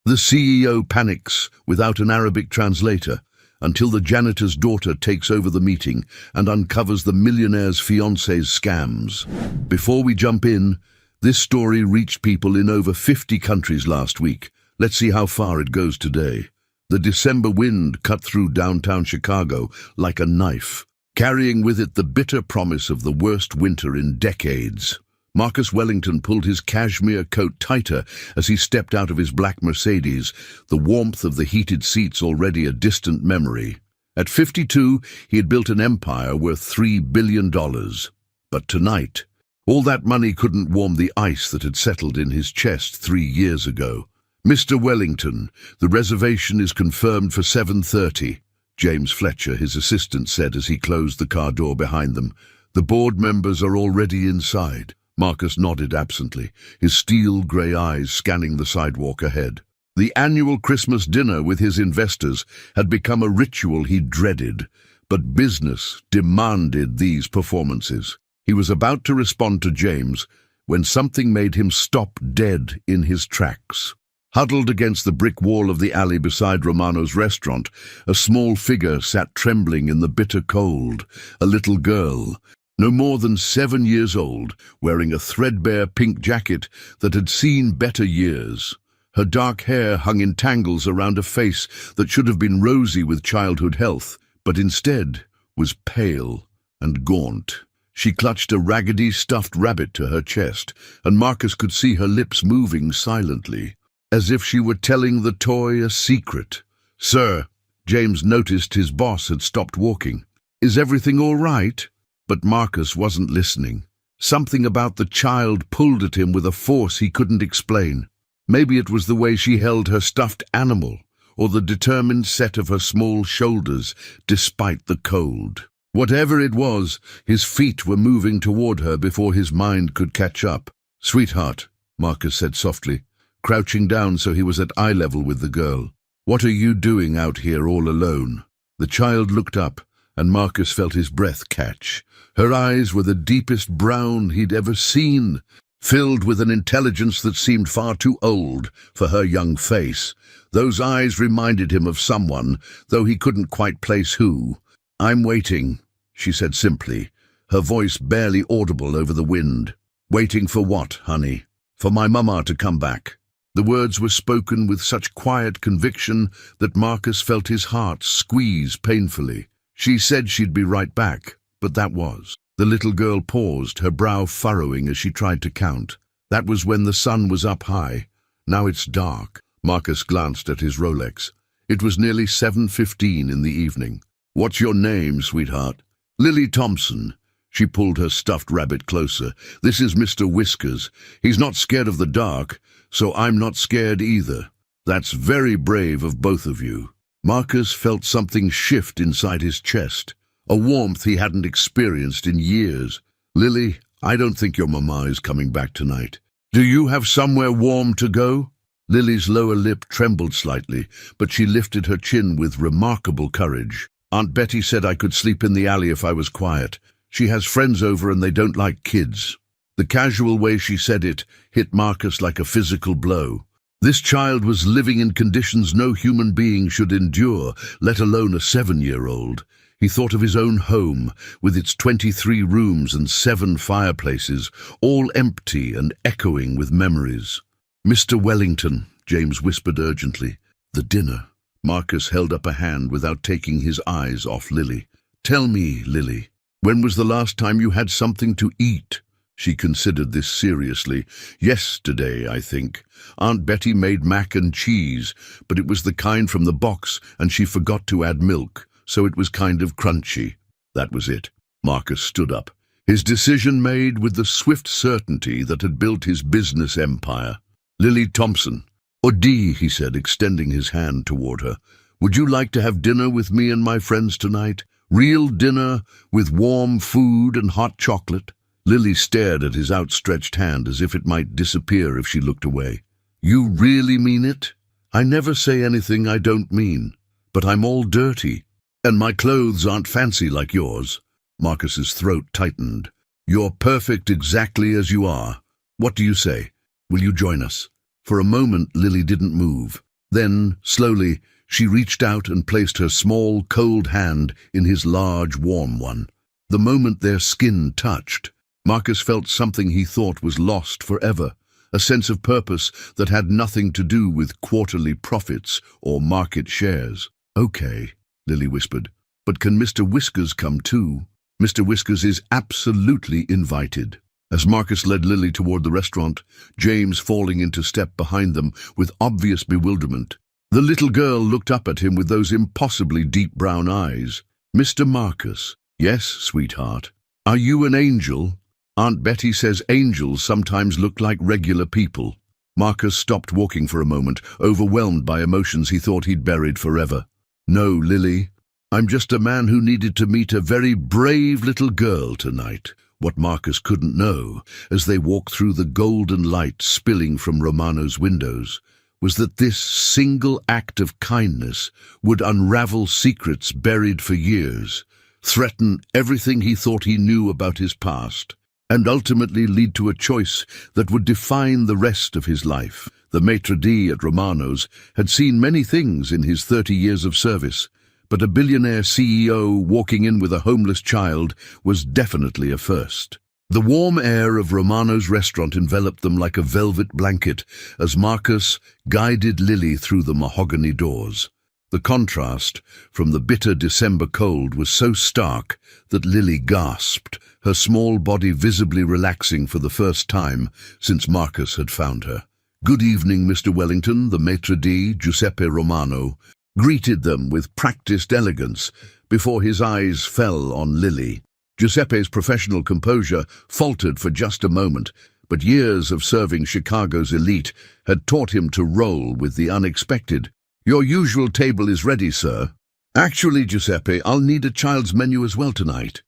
The CEO panics without an Arabic translator until the janitor's daughter takes over the meeting and uncovers the millionaire's fiancé's scams. Before we jump in, this story reached people in over 50 countries last week. Let's see how far it goes today. The December wind cut through downtown Chicago like a knife, carrying with it the bitter promise of the worst winter in decades. Marcus Wellington pulled his cashmere coat tighter as he stepped out of his black Mercedes, the warmth of the heated seats already a distant memory. At 52, he had built an empire worth $3 billion. But tonight, all that money couldn't warm the ice that had settled in his chest 3 years ago. "Mr. Wellington, the reservation is confirmed for 7:30, James Fletcher, his assistant, said as he closed the car door behind them. "The board members are already inside." Marcus nodded absently, his steel-grey eyes scanning the sidewalk ahead. The annual Christmas dinner with his investors had become a ritual he dreaded, but business demanded these performances. He was about to respond to James when something made him stop dead in his tracks. Huddled against the brick wall of the alley beside Romano's restaurant, a small figure sat trembling in the bitter cold, a little girl, no more than 7 years old, wearing a threadbare pink jacket that had seen better years. Her dark hair hung in tangles around a face that should have been rosy with childhood health, but instead was pale and gaunt. She clutched a raggedy stuffed rabbit to her chest, and Marcus could see her lips moving silently, as if she were telling the toy a secret. "Sir," James noticed his boss had stopped walking. "Is everything all right?" But Marcus wasn't listening. Something about the child pulled at him with a force he couldn't explain. Maybe it was the way she held her stuffed animal, or the determined set of her small shoulders despite the cold. Whatever it was, his feet were moving toward her before his mind could catch up. "Sweetheart," Marcus said softly, crouching down so he was at eye level with the girl. "What are you doing out here all alone?" The child looked up, and Marcus felt his breath catch. Her eyes were the deepest brown he'd ever seen, filled with an intelligence that seemed far too old for her young face. Those eyes reminded him of someone, though he couldn't quite place who. "I'm waiting," she said simply, her voice barely audible over the wind. "Waiting for what, honey?" "For my mama to come back." The words were spoken with such quiet conviction that Marcus felt his heart squeeze painfully. She said she'd be right back, but that was. The little girl paused, her brow furrowing as she tried to count. That was when the sun was up high. Now it's dark. Marcus glanced at his Rolex. It was nearly 7:15 in the evening. "What's your name, sweetheart?" "Lily Thompson." She pulled her stuffed rabbit closer. "This is Mr. Whiskers. He's not scared of the dark, so I'm not scared either." "That's very brave of both of you." Marcus felt something shift inside his chest, a warmth he hadn't experienced in years. "Lily, I don't think your mama is coming back tonight. Do you have somewhere warm to go?" Lily's lower lip trembled slightly, but she lifted her chin with remarkable courage. "Aunt Betty said I could sleep in the alley if I was quiet. She has friends over and they don't like kids." The casual way she said it hit Marcus like a physical blow. This child was living in conditions no human being should endure, let alone a 7-year-old. He thought of his own home, with its 23 rooms and 7 fireplaces, all empty and echoing with memories. "Mr. Wellington," James whispered urgently. "The dinner." Marcus held up a hand without taking his eyes off Lily. "Tell me, Lily, when was the last time you had something to eat?" She considered this seriously. "Yesterday, I think. Aunt Betty made mac and cheese, but it was the kind from the box, and she forgot to add milk, so it was kind of crunchy." That was it. Marcus stood up, his decision made with the swift certainty that had built his business empire. "Lily Thompson." "Odi," he said, extending his hand toward her. "Would you like to have dinner with me and my friends tonight? Real dinner, with warm food and hot chocolate?" Lily stared at his outstretched hand as if it might disappear if she looked away. "You really mean it?" "I never say anything I don't mean. But I'm all dirty. And my clothes aren't fancy like yours." Marcus's throat tightened. "You're perfect exactly as you are. What do you say? Will you join us?" For a moment, Lily didn't move. Then, slowly, she reached out and placed her small, cold hand in his large, warm one. The moment their skin touched, Marcus felt something he thought was lost forever, a sense of purpose that had nothing to do with quarterly profits or market shares. "Okay," Lily whispered, "but can Mr. Whiskers come too?" "Mr. Whiskers is absolutely invited." As Marcus led Lily toward the restaurant, James falling into step behind them with obvious bewilderment, the little girl looked up at him with those impossibly deep brown eyes. "Mr. Marcus." "Yes, sweetheart." "Are you an angel?" "Aunt Betty says angels sometimes look like regular people." Marcus stopped walking for a moment, overwhelmed by emotions he thought he'd buried forever. "No, Lily. I'm just a man who needed to meet a very brave little girl tonight." What Marcus couldn't know, as they walked through the golden light spilling from Romano's windows, was that this single act of kindness would unravel secrets buried for years, threaten everything he thought he knew about his past, and ultimately lead to a choice that would define the rest of his life. The maitre d' at Romano's had seen many things in his 30 years of service, but a billionaire CEO walking in with a homeless child was definitely a first. The warm air of Romano's restaurant enveloped them like a velvet blanket as Marcus guided Lily through the mahogany doors. The contrast from the bitter December cold was so stark that Lily gasped, her small body visibly relaxing for the first time since Marcus had found her. "Good evening, Mr. Wellington," the maitre d', Giuseppe Romano, greeted them with practiced elegance before his eyes fell on Lily. Giuseppe's professional composure faltered for just a moment, but years of serving Chicago's elite had taught him to roll with the unexpected. "Your usual table is ready, sir." "Actually, Giuseppe, I'll need a child's menu as well tonight."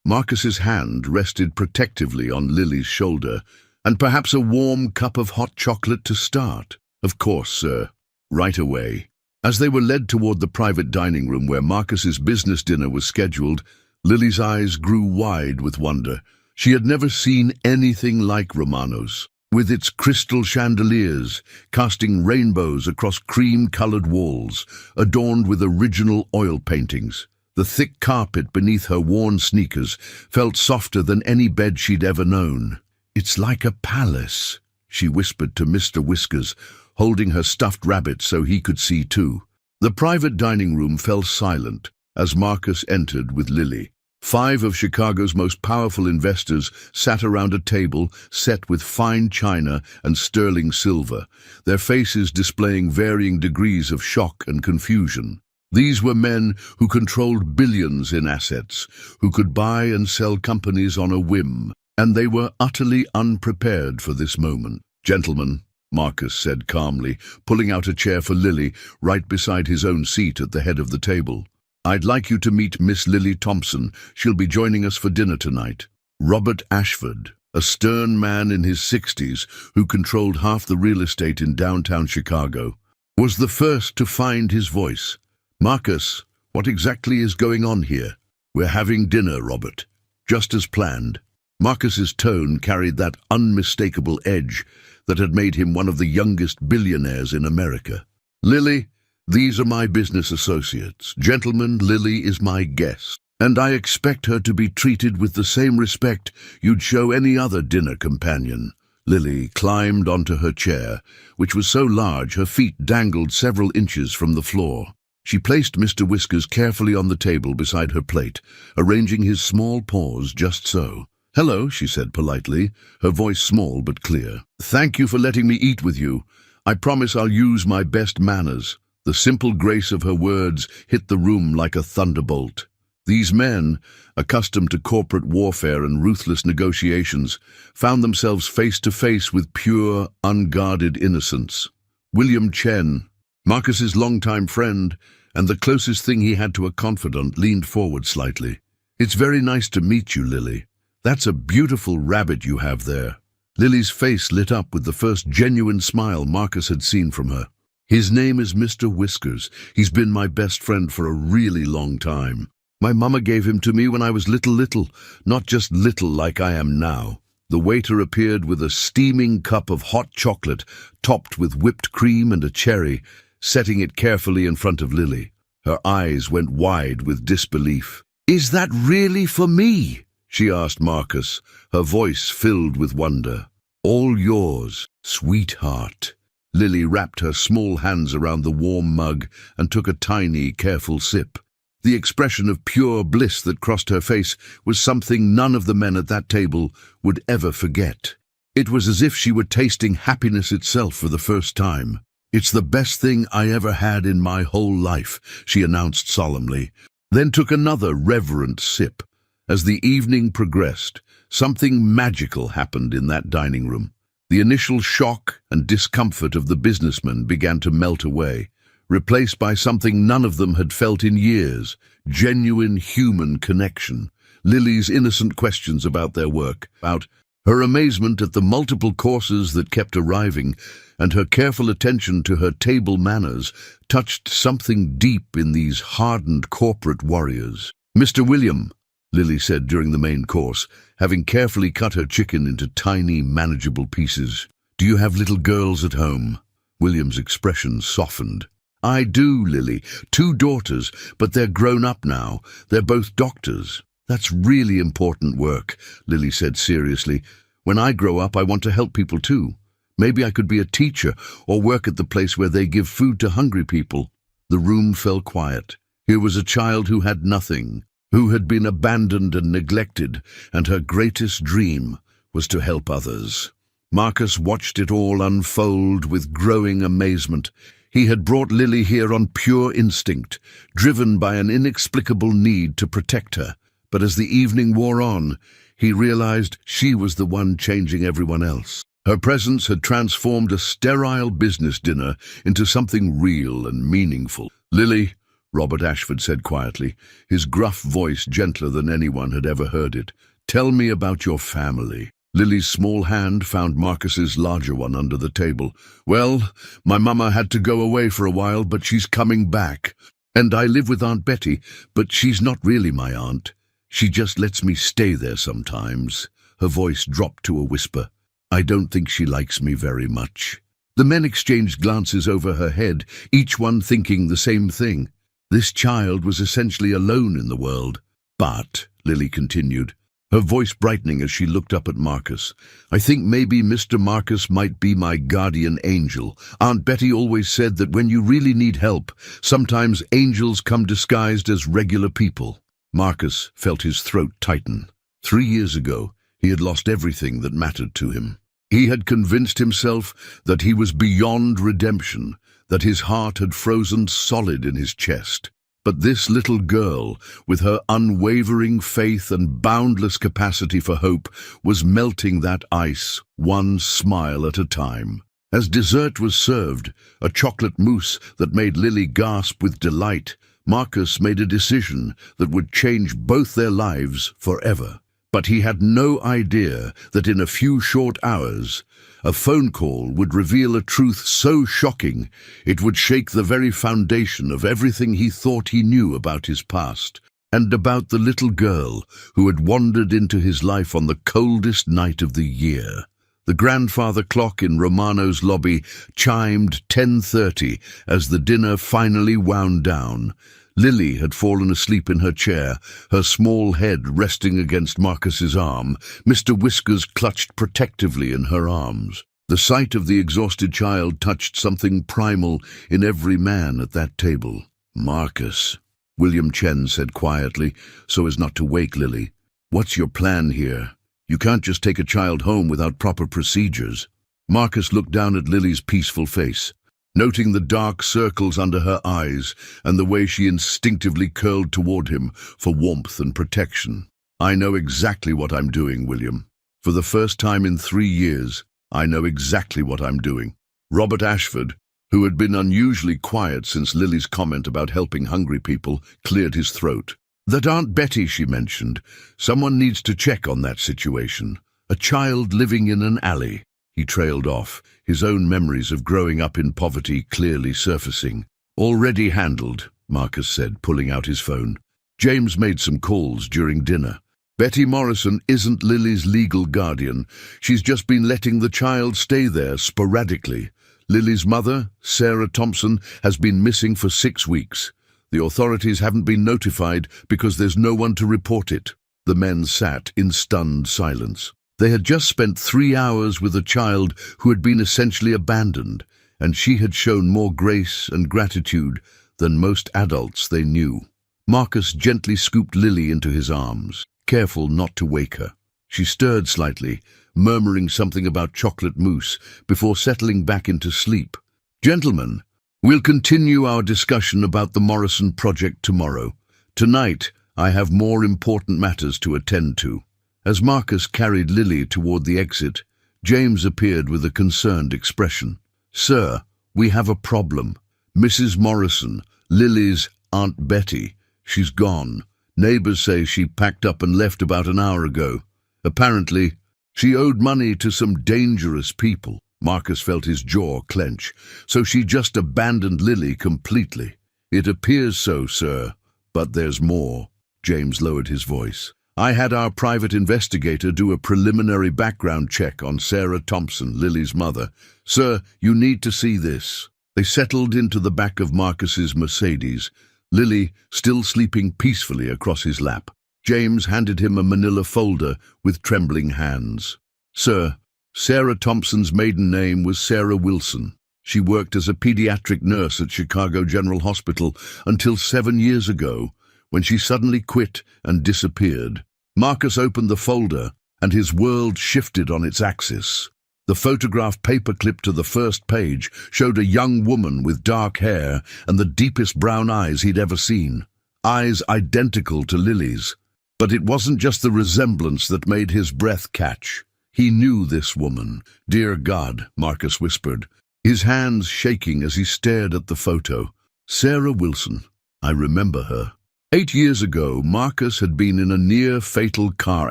Marcus's hand rested protectively on Lily's shoulder, "and perhaps a warm cup of hot chocolate to start." "Of course, sir. Right away." As they were led toward the private dining room where Marcus's business dinner was scheduled, Lily's eyes grew wide with wonder. She had never seen anything like Romano's, with its crystal chandeliers casting rainbows across cream-colored walls, adorned with original oil paintings. The thick carpet beneath her worn sneakers felt softer than any bed she'd ever known. "It's like a palace," she whispered to Mr. Whiskers, holding her stuffed rabbit so he could see too. The private dining room fell silent as Marcus entered with Lily. 5 of Chicago's most powerful investors sat around a table set with fine china and sterling silver, their faces displaying varying degrees of shock and confusion. These were men who controlled billions in assets, who could buy and sell companies on a whim, and they were utterly unprepared for this moment. "Gentlemen," Marcus said calmly, pulling out a chair for Lily right beside his own seat at the head of the table. "I'd like you to meet Miss Lily Thompson. She'll be joining us for dinner tonight." Robert Ashford, a stern man in his 60s who controlled half the real estate in downtown Chicago, was the first to find his voice. "Marcus, what exactly is going on here?" "We're having dinner, Robert. Just as planned." Marcus's tone carried that unmistakable edge that had made him one of the youngest billionaires in America. "Lily, these are my business associates. Gentlemen, Lily is my guest, and I expect her to be treated with the same respect you'd show any other dinner companion." Lily climbed onto her chair, which was so large her feet dangled several inches from the floor. She placed Mr. Whiskers carefully on the table beside her plate, arranging his small paws just so. "Hello," she said politely, her voice small but clear. "Thank you for letting me eat with you. I promise I'll use my best manners." The simple grace of her words hit the room like a thunderbolt. These men, accustomed to corporate warfare and ruthless negotiations, found themselves face to face with pure, unguarded innocence. William Chen, Marcus's longtime friend, and the closest thing he had to a confidant, leaned forward slightly. "It's very nice to meet you, Lily. That's a beautiful rabbit you have there." Lily's face lit up with the first genuine smile Marcus had seen from her. "His name is Mr. Whiskers. He's been my best friend for a really long time. My mama gave him to me when I was little, not just little like I am now." The waiter appeared with a steaming cup of hot chocolate, topped with whipped cream and a cherry, setting it carefully in front of Lily. Her eyes went wide with disbelief. "Is that really for me?" she asked Marcus, her voice filled with wonder. "All yours, sweetheart." Lily wrapped her small hands around the warm mug and took a tiny, careful sip. The expression of pure bliss that crossed her face was something none of the men at that table would ever forget. It was as if she were tasting happiness itself for the first time. "It's the best thing I ever had in my whole life," she announced solemnly, then took another reverent sip. As the evening progressed, something magical happened in that dining room. The initial shock and discomfort of the businessmen began to melt away, replaced by something none of them had felt in years: genuine human connection. Lily's innocent questions about their work, about her amazement at the multiple courses that kept arriving, and her careful attention to her table manners touched something deep in these hardened corporate warriors. "Mr. William," Lily said during the main course, having carefully cut her chicken into tiny, manageable pieces, "do you have little girls at home?" William's expression softened. "I do, Lily. 2 daughters, but they're grown up now. They're both doctors." "That's really important work," Lily said seriously. "When I grow up, I want to help people too. Maybe I could be a teacher or work at the place where they give food to hungry people." The room fell quiet. Here was a child who had nothing, who had been abandoned and neglected, and her greatest dream was to help others. Marcus watched it all unfold with growing amazement. He had brought Lily here on pure instinct, driven by an inexplicable need to protect her. But as the evening wore on, he realized she was the one changing everyone else. Her presence had transformed a sterile business dinner into something real and meaningful. "Lily," Robert Ashford said quietly, his gruff voice gentler than anyone had ever heard it, "tell me about your family." Lily's small hand found Marcus's larger one under the table. "Well, my mama had to go away for a while, but she's coming back. And I live with Aunt Betty, but she's not really my aunt. She just lets me stay there sometimes." Her voice dropped to a whisper. "I don't think she likes me very much." The men exchanged glances over her head, each one thinking the same thing. This child was essentially alone in the world. "But," Lily continued, her voice brightening as she looked up at Marcus, "I think maybe Mr. Marcus might be my guardian angel. Aunt Betty always said that when you really need help, sometimes angels come disguised as regular people." Marcus felt his throat tighten. 3 years ago, he had lost everything that mattered to him. He had convinced himself that he was beyond redemption, that his heart had frozen solid in his chest. But this little girl, with her unwavering faith and boundless capacity for hope, was melting that ice, one smile at a time. As dessert was served, a chocolate mousse that made Lily gasp with delight, Marcus made a decision that would change both their lives forever. But he had no idea that in a few short hours, a phone call would reveal a truth so shocking it would shake the very foundation of everything he thought he knew about his past, and about the little girl who had wandered into his life on the coldest night of the year. The grandfather clock in Romano's lobby chimed 10:30 as the dinner finally wound down. Lily had fallen asleep in her chair, her small head resting against Marcus's arm. Mr. Whiskers clutched protectively in her arms. The sight of the exhausted child touched something primal in every man at that table. "Marcus," William Chen said quietly, so as not to wake Lily, "what's your plan here? You can't just take a child home without proper procedures." Marcus looked down at Lily's peaceful face, noting the dark circles under her eyes and the way she instinctively curled toward him for warmth and protection. "I know exactly what I'm doing, William. For the first time in 3 years, I know exactly what I'm doing." Robert Ashford, who had been unusually quiet since Lily's comment about helping hungry people, cleared his throat. "That Aunt Betty she mentioned, someone needs to check on that situation. A child living in an alley." He trailed off, his own memories of growing up in poverty clearly surfacing. "Already handled," Marcus said, pulling out his phone. "James made some calls during dinner. Betty Morrison isn't Lily's legal guardian. She's just been letting the child stay there sporadically. Lily's mother, Sarah Thompson, has been missing for 6 weeks. The authorities haven't been notified because there's no one to report it. The men sat in stunned silence. They had just spent 3 hours with a child who had been essentially abandoned, and she had shown more grace and gratitude than most adults they knew. Marcus gently scooped Lily into his arms, careful not to wake her. She stirred slightly, murmuring something about chocolate mousse before settling back into sleep. "Gentlemen, we'll continue our discussion about the Morrison project tomorrow. Tonight, I have more important matters to attend to." As Marcus carried Lily toward the exit, James appeared with a concerned expression. "Sir, we have a problem. Mrs. Morrison, Lily's Aunt Betty, she's gone. Neighbors say she packed up and left about an hour ago. Apparently, she owed money to some dangerous people." Marcus felt his jaw clench. "So she just abandoned Lily completely." "It appears so, sir, but there's more." James lowered his voice. "I had our private investigator do a preliminary background check on Sarah Thompson, Lily's mother. Sir, you need to see this." They settled into the back of Marcus's Mercedes, Lily still sleeping peacefully across his lap. James handed him a manila folder with trembling hands. "Sir, Sarah Thompson's maiden name was Sarah Wilson. She worked as a pediatric nurse at Chicago General Hospital until 7 years ago, when she suddenly quit and disappeared." Marcus opened the folder, and his world shifted on its axis. The photograph paperclip to the first page showed a young woman with dark hair and the deepest brown eyes he'd ever seen. Eyes identical to Lily's. But it wasn't just the resemblance that made his breath catch. He knew this woman. "Dear God," Marcus whispered, his hands shaking as he stared at the photo. "Sarah Wilson. I remember her." 8 years ago, Marcus had been in a near-fatal car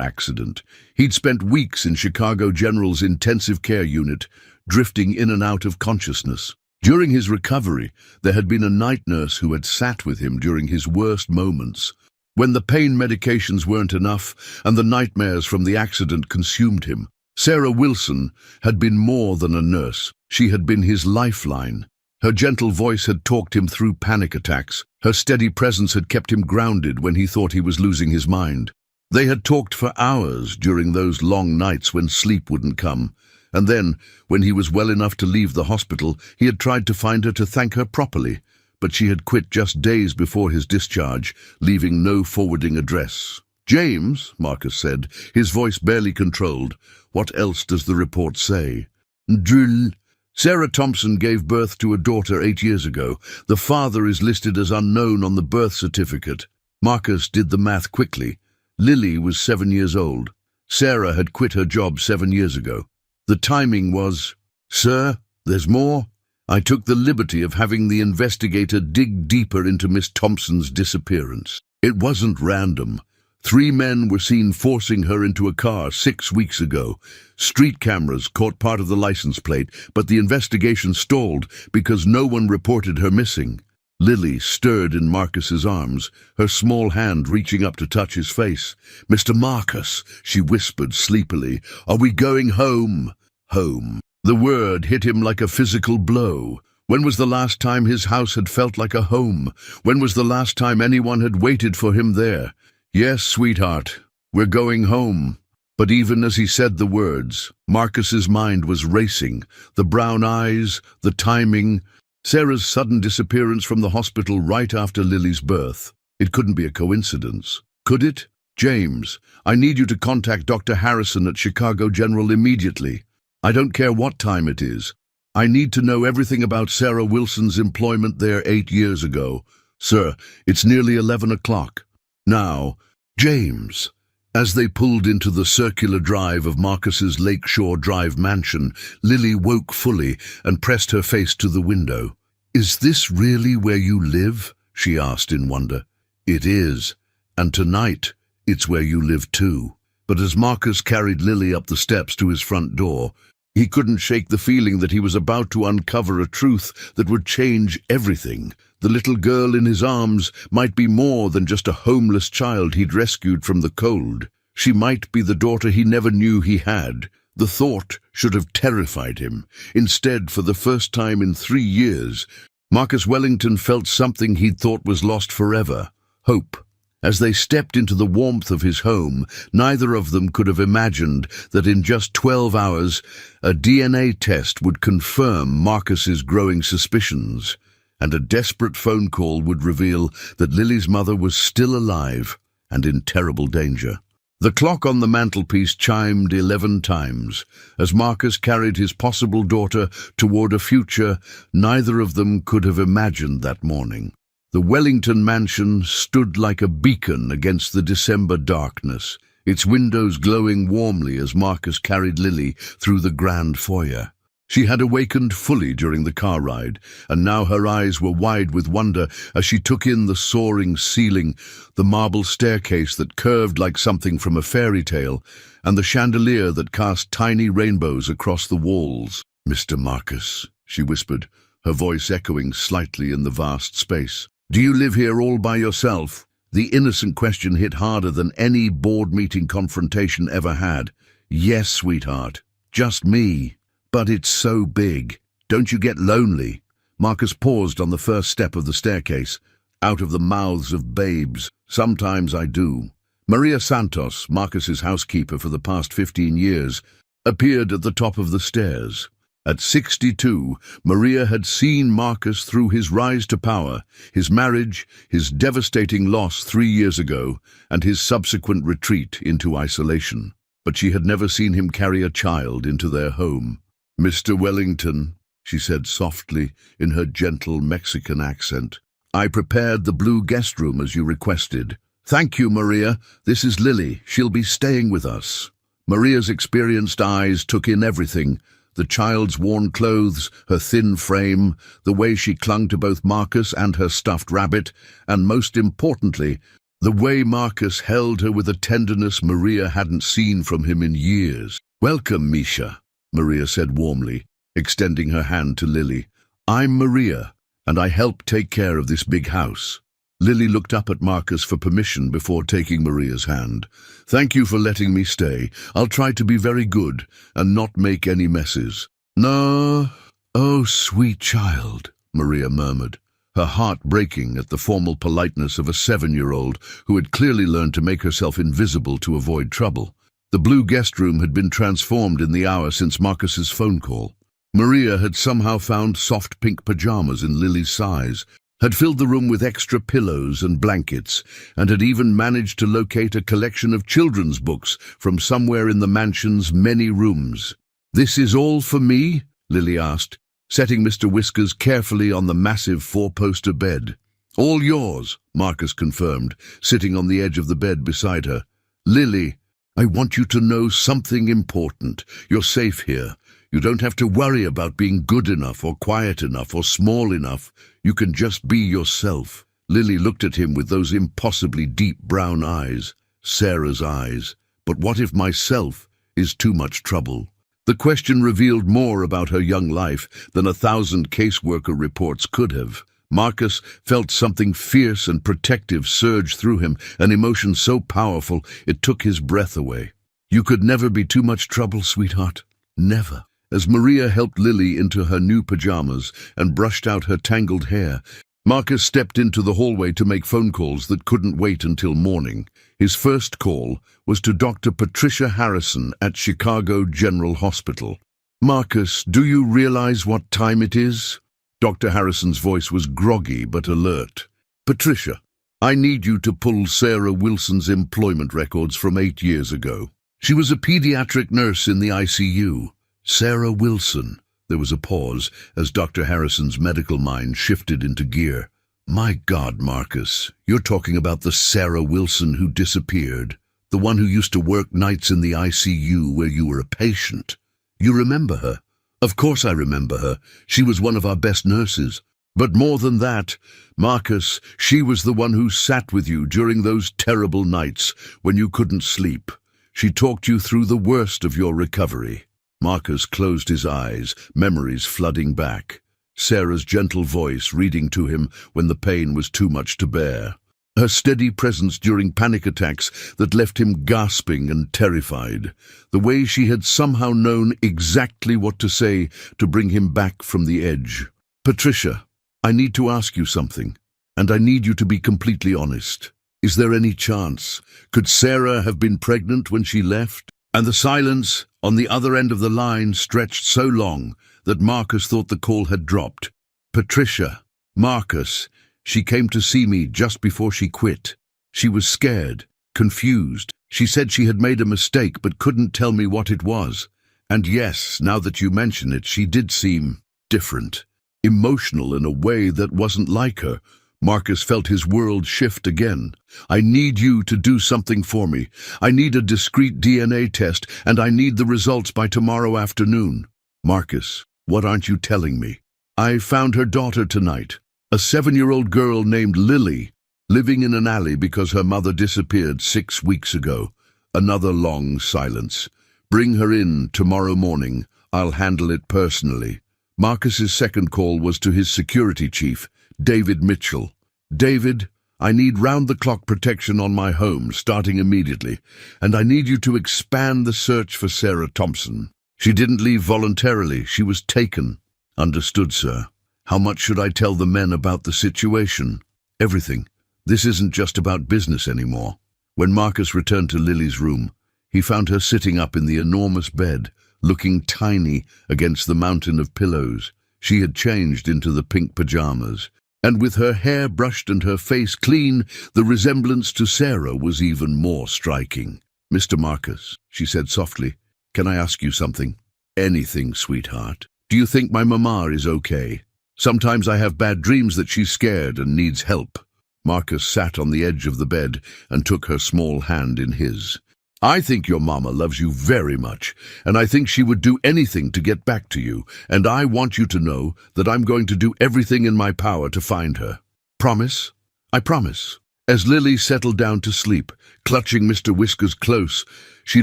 accident. He'd spent weeks in Chicago General's intensive care unit, drifting in and out of consciousness. During his recovery, there had been a night nurse who had sat with him during his worst moments. When the pain medications weren't enough and the nightmares from the accident consumed him, Sarah Wilson had been more than a nurse. She had been his lifeline. Her gentle voice had talked him through panic attacks. Her steady presence had kept him grounded when he thought he was losing his mind. They had talked for hours during those long nights when sleep wouldn't come. And then, when he was well enough to leave the hospital, he had tried to find her to thank her properly. But she had quit just days before his discharge, leaving no forwarding address. "James," Marcus said, his voice barely controlled, "what else does the report say?" "Drill. Sarah Thompson gave birth to a daughter 8 years ago. The father is listed as unknown on the birth certificate." Marcus did the math quickly. Lily was 7 years old. Sarah had quit her job 7 years ago. The timing was... "Sir, there's more." I took the liberty of having the investigator dig deeper into Miss Thompson's disappearance. It wasn't random. 3 men were seen forcing her into a car 6 weeks ago. Street cameras caught part of the license plate, but the investigation stalled because no one reported her missing. Lily stirred in Marcus's arms, her small hand reaching up to touch his face. "Mr. Marcus," she whispered sleepily, "are we going home?" Home. The word hit him like a physical blow. When was the last time his house had felt like a home? When was the last time anyone had waited for him there? "Yes, sweetheart, we're going home." But even as he said the words, Marcus's mind was racing. The brown eyes, the timing, Sarah's sudden disappearance from the hospital right after Lily's birth. It couldn't be a coincidence, could it? "James, I need you to contact Dr. Harrison at Chicago General immediately. I don't care what time it is. I need to know everything about Sarah Wilson's employment there 8 years ago. Sir, it's nearly 11 o'clock. Now, James." As they pulled into the circular drive of Marcus's Lakeshore Drive mansion, Lily woke fully and pressed her face to the window. "Is this really where you live?" she asked in wonder. "It is, and tonight it's where you live too." But as Marcus carried Lily up the steps to his front door, he couldn't shake the feeling that he was about to uncover a truth that would change everything. The little girl in his arms might be more than just a homeless child he'd rescued from the cold. She might be the daughter he never knew he had. The thought should have terrified him. Instead, for the first time in 3 years, Marcus Wellington felt something he'd thought was lost forever: hope. As they stepped into the warmth of his home, neither of them could have imagined that in just 12 hours, a DNA test would confirm Marcus's growing suspicions, and a desperate phone call would reveal that Lily's mother was still alive and in terrible danger. The clock on the mantelpiece chimed 11 times. As Marcus carried his possible daughter toward a future neither of them could have imagined that morning. The Wellington mansion stood like a beacon against the December darkness, its windows glowing warmly as Marcus carried Lily through the grand foyer. She had awakened fully during the car ride, and now her eyes were wide with wonder as she took in the soaring ceiling, the marble staircase that curved like something from a fairy tale, and the chandelier that cast tiny rainbows across the walls. "Mr. Marcus," she whispered, her voice echoing slightly in the vast space. "Do you live here all by yourself?" The innocent question hit harder than any board meeting confrontation ever had. "Yes, sweetheart, just me. But it's so big. Don't you get lonely?" Marcus paused on the first step of the staircase. "Out of the mouths of babes. Sometimes I do." Maria Santos, Marcus's housekeeper for the past 15 years, appeared at the top of the stairs. At 62, Maria had seen Marcus through his rise to power, his marriage, his devastating loss 3 years ago, and his subsequent retreat into isolation. But she had never seen him carry a child into their home. "Mr. Wellington," she said softly in her gentle Mexican accent, "I prepared the blue guest room as you requested." "Thank you, Maria. This is Lily. She'll be staying with us." Maria's experienced eyes took in everything: the child's worn clothes, her thin frame, the way she clung to both Marcus and her stuffed rabbit, and most importantly, the way Marcus held her with a tenderness Maria hadn't seen from him in years. "Welcome, Misha," Maria said warmly, extending her hand to Lily. "I'm Maria, and I help take care of this big house." Lily looked up at Marcus for permission before taking Maria's hand. "Thank you for letting me stay. I'll try to be very good and not make any messes." "No, oh, sweet child," Maria murmured, her heart breaking at the formal politeness of a 7-year-old who had clearly learned to make herself invisible to avoid trouble. The blue guest room had been transformed in the hour since Marcus's phone call. Maria had somehow found soft pink pajamas in Lily's size, had filled the room with extra pillows and blankets, and had even managed to locate a collection of children's books from somewhere in the mansion's many rooms. "This is all for me?" Lily asked, setting Mr. Whiskers carefully on the massive 4-poster bed. "All yours," Marcus confirmed, sitting on the edge of the bed beside her. "Lily, I want you to know something important. You're safe here. You don't have to worry about being good enough or quiet enough or small enough. You can just be yourself." Lily looked at him with those impossibly deep brown eyes, Sarah's eyes. But what if myself is too much trouble? The question revealed more about her young life than 1,000 caseworker reports could have. Marcus felt something fierce and protective surge through him, an emotion so powerful it took his breath away. "You could never be too much trouble, sweetheart. Never." As Maria helped Lily into her new pajamas and brushed out her tangled hair, Marcus stepped into the hallway to make phone calls that couldn't wait until morning. His first call was to Dr. Patricia Harrison at Chicago General Hospital. "Marcus, do you realize what time it is?" Dr. Harrison's voice was groggy but alert. "Patricia, I need you to pull Sarah Wilson's employment records from 8 years ago. She was a pediatric nurse in the ICU. Sarah Wilson." There was a pause as Dr. Harrison's medical mind shifted into gear. "My God, Marcus, you're talking about the Sarah Wilson who disappeared, the one who used to work nights in the ICU where you were a patient. You remember her?" "Of course I remember her. She was one of our best nurses. But more than that, Marcus, she was the one who sat with you during those terrible nights when you couldn't sleep. She talked you through the worst of your recovery." Marcus closed his eyes, memories flooding back. Sarah's gentle voice reading to him when the pain was too much to bear. her steady presence during panic attacks that left him gasping and terrified, the way she had somehow known exactly what to say to bring him back from the edge. "Patricia, I need to ask you something, and I need you to be completely honest. Is there any chance? Could Sarah have been pregnant when she left?" And the silence on the other end of the line stretched so long that Marcus thought the call had dropped. "Patricia, Marcus, she came to see me just before she quit. She was scared, confused. She said she had made a mistake but couldn't tell me what it was. And yes, now that you mention it, she did seem different, emotional in a way that wasn't like her." Marcus felt his world shift again. "I need you to do something for me. I need a discrete DNA test, and I need the results by tomorrow afternoon." "Marcus, what aren't you telling me?" "I found her daughter tonight, a 7-year-old girl named Lily, living in an alley because her mother disappeared 6 weeks ago." Another long silence. "Bring her in tomorrow morning. I'll handle it personally." Marcus's second call was to his security chief, David Mitchell. "David, I need round-the-clock protection on my home, starting immediately, and I need you to expand the search for Sarah Thompson. She didn't leave voluntarily. She was taken." "Understood, sir. How much should I tell the men about the situation?" "Everything. This isn't just about business anymore." When Marcus returned to Lily's room, he found her sitting up in the enormous bed, looking tiny against the mountain of pillows. She had changed into the pink pajamas, and with her hair brushed and her face clean, the resemblance to Sarah was even more striking. "Mr. Marcus," she said softly, "can I ask you something?" "Anything, sweetheart. Do you think my mama is okay? Sometimes I have bad dreams that she's scared and needs help." Marcus sat on the edge of the bed and took her small hand in his. "I think your mama loves you very much, and I think she would do anything to get back to you, and I want you to know that I'm going to do everything in my power to find her." "Promise?" "I promise." As Lily settled down to sleep, clutching Mr. Whiskers close, she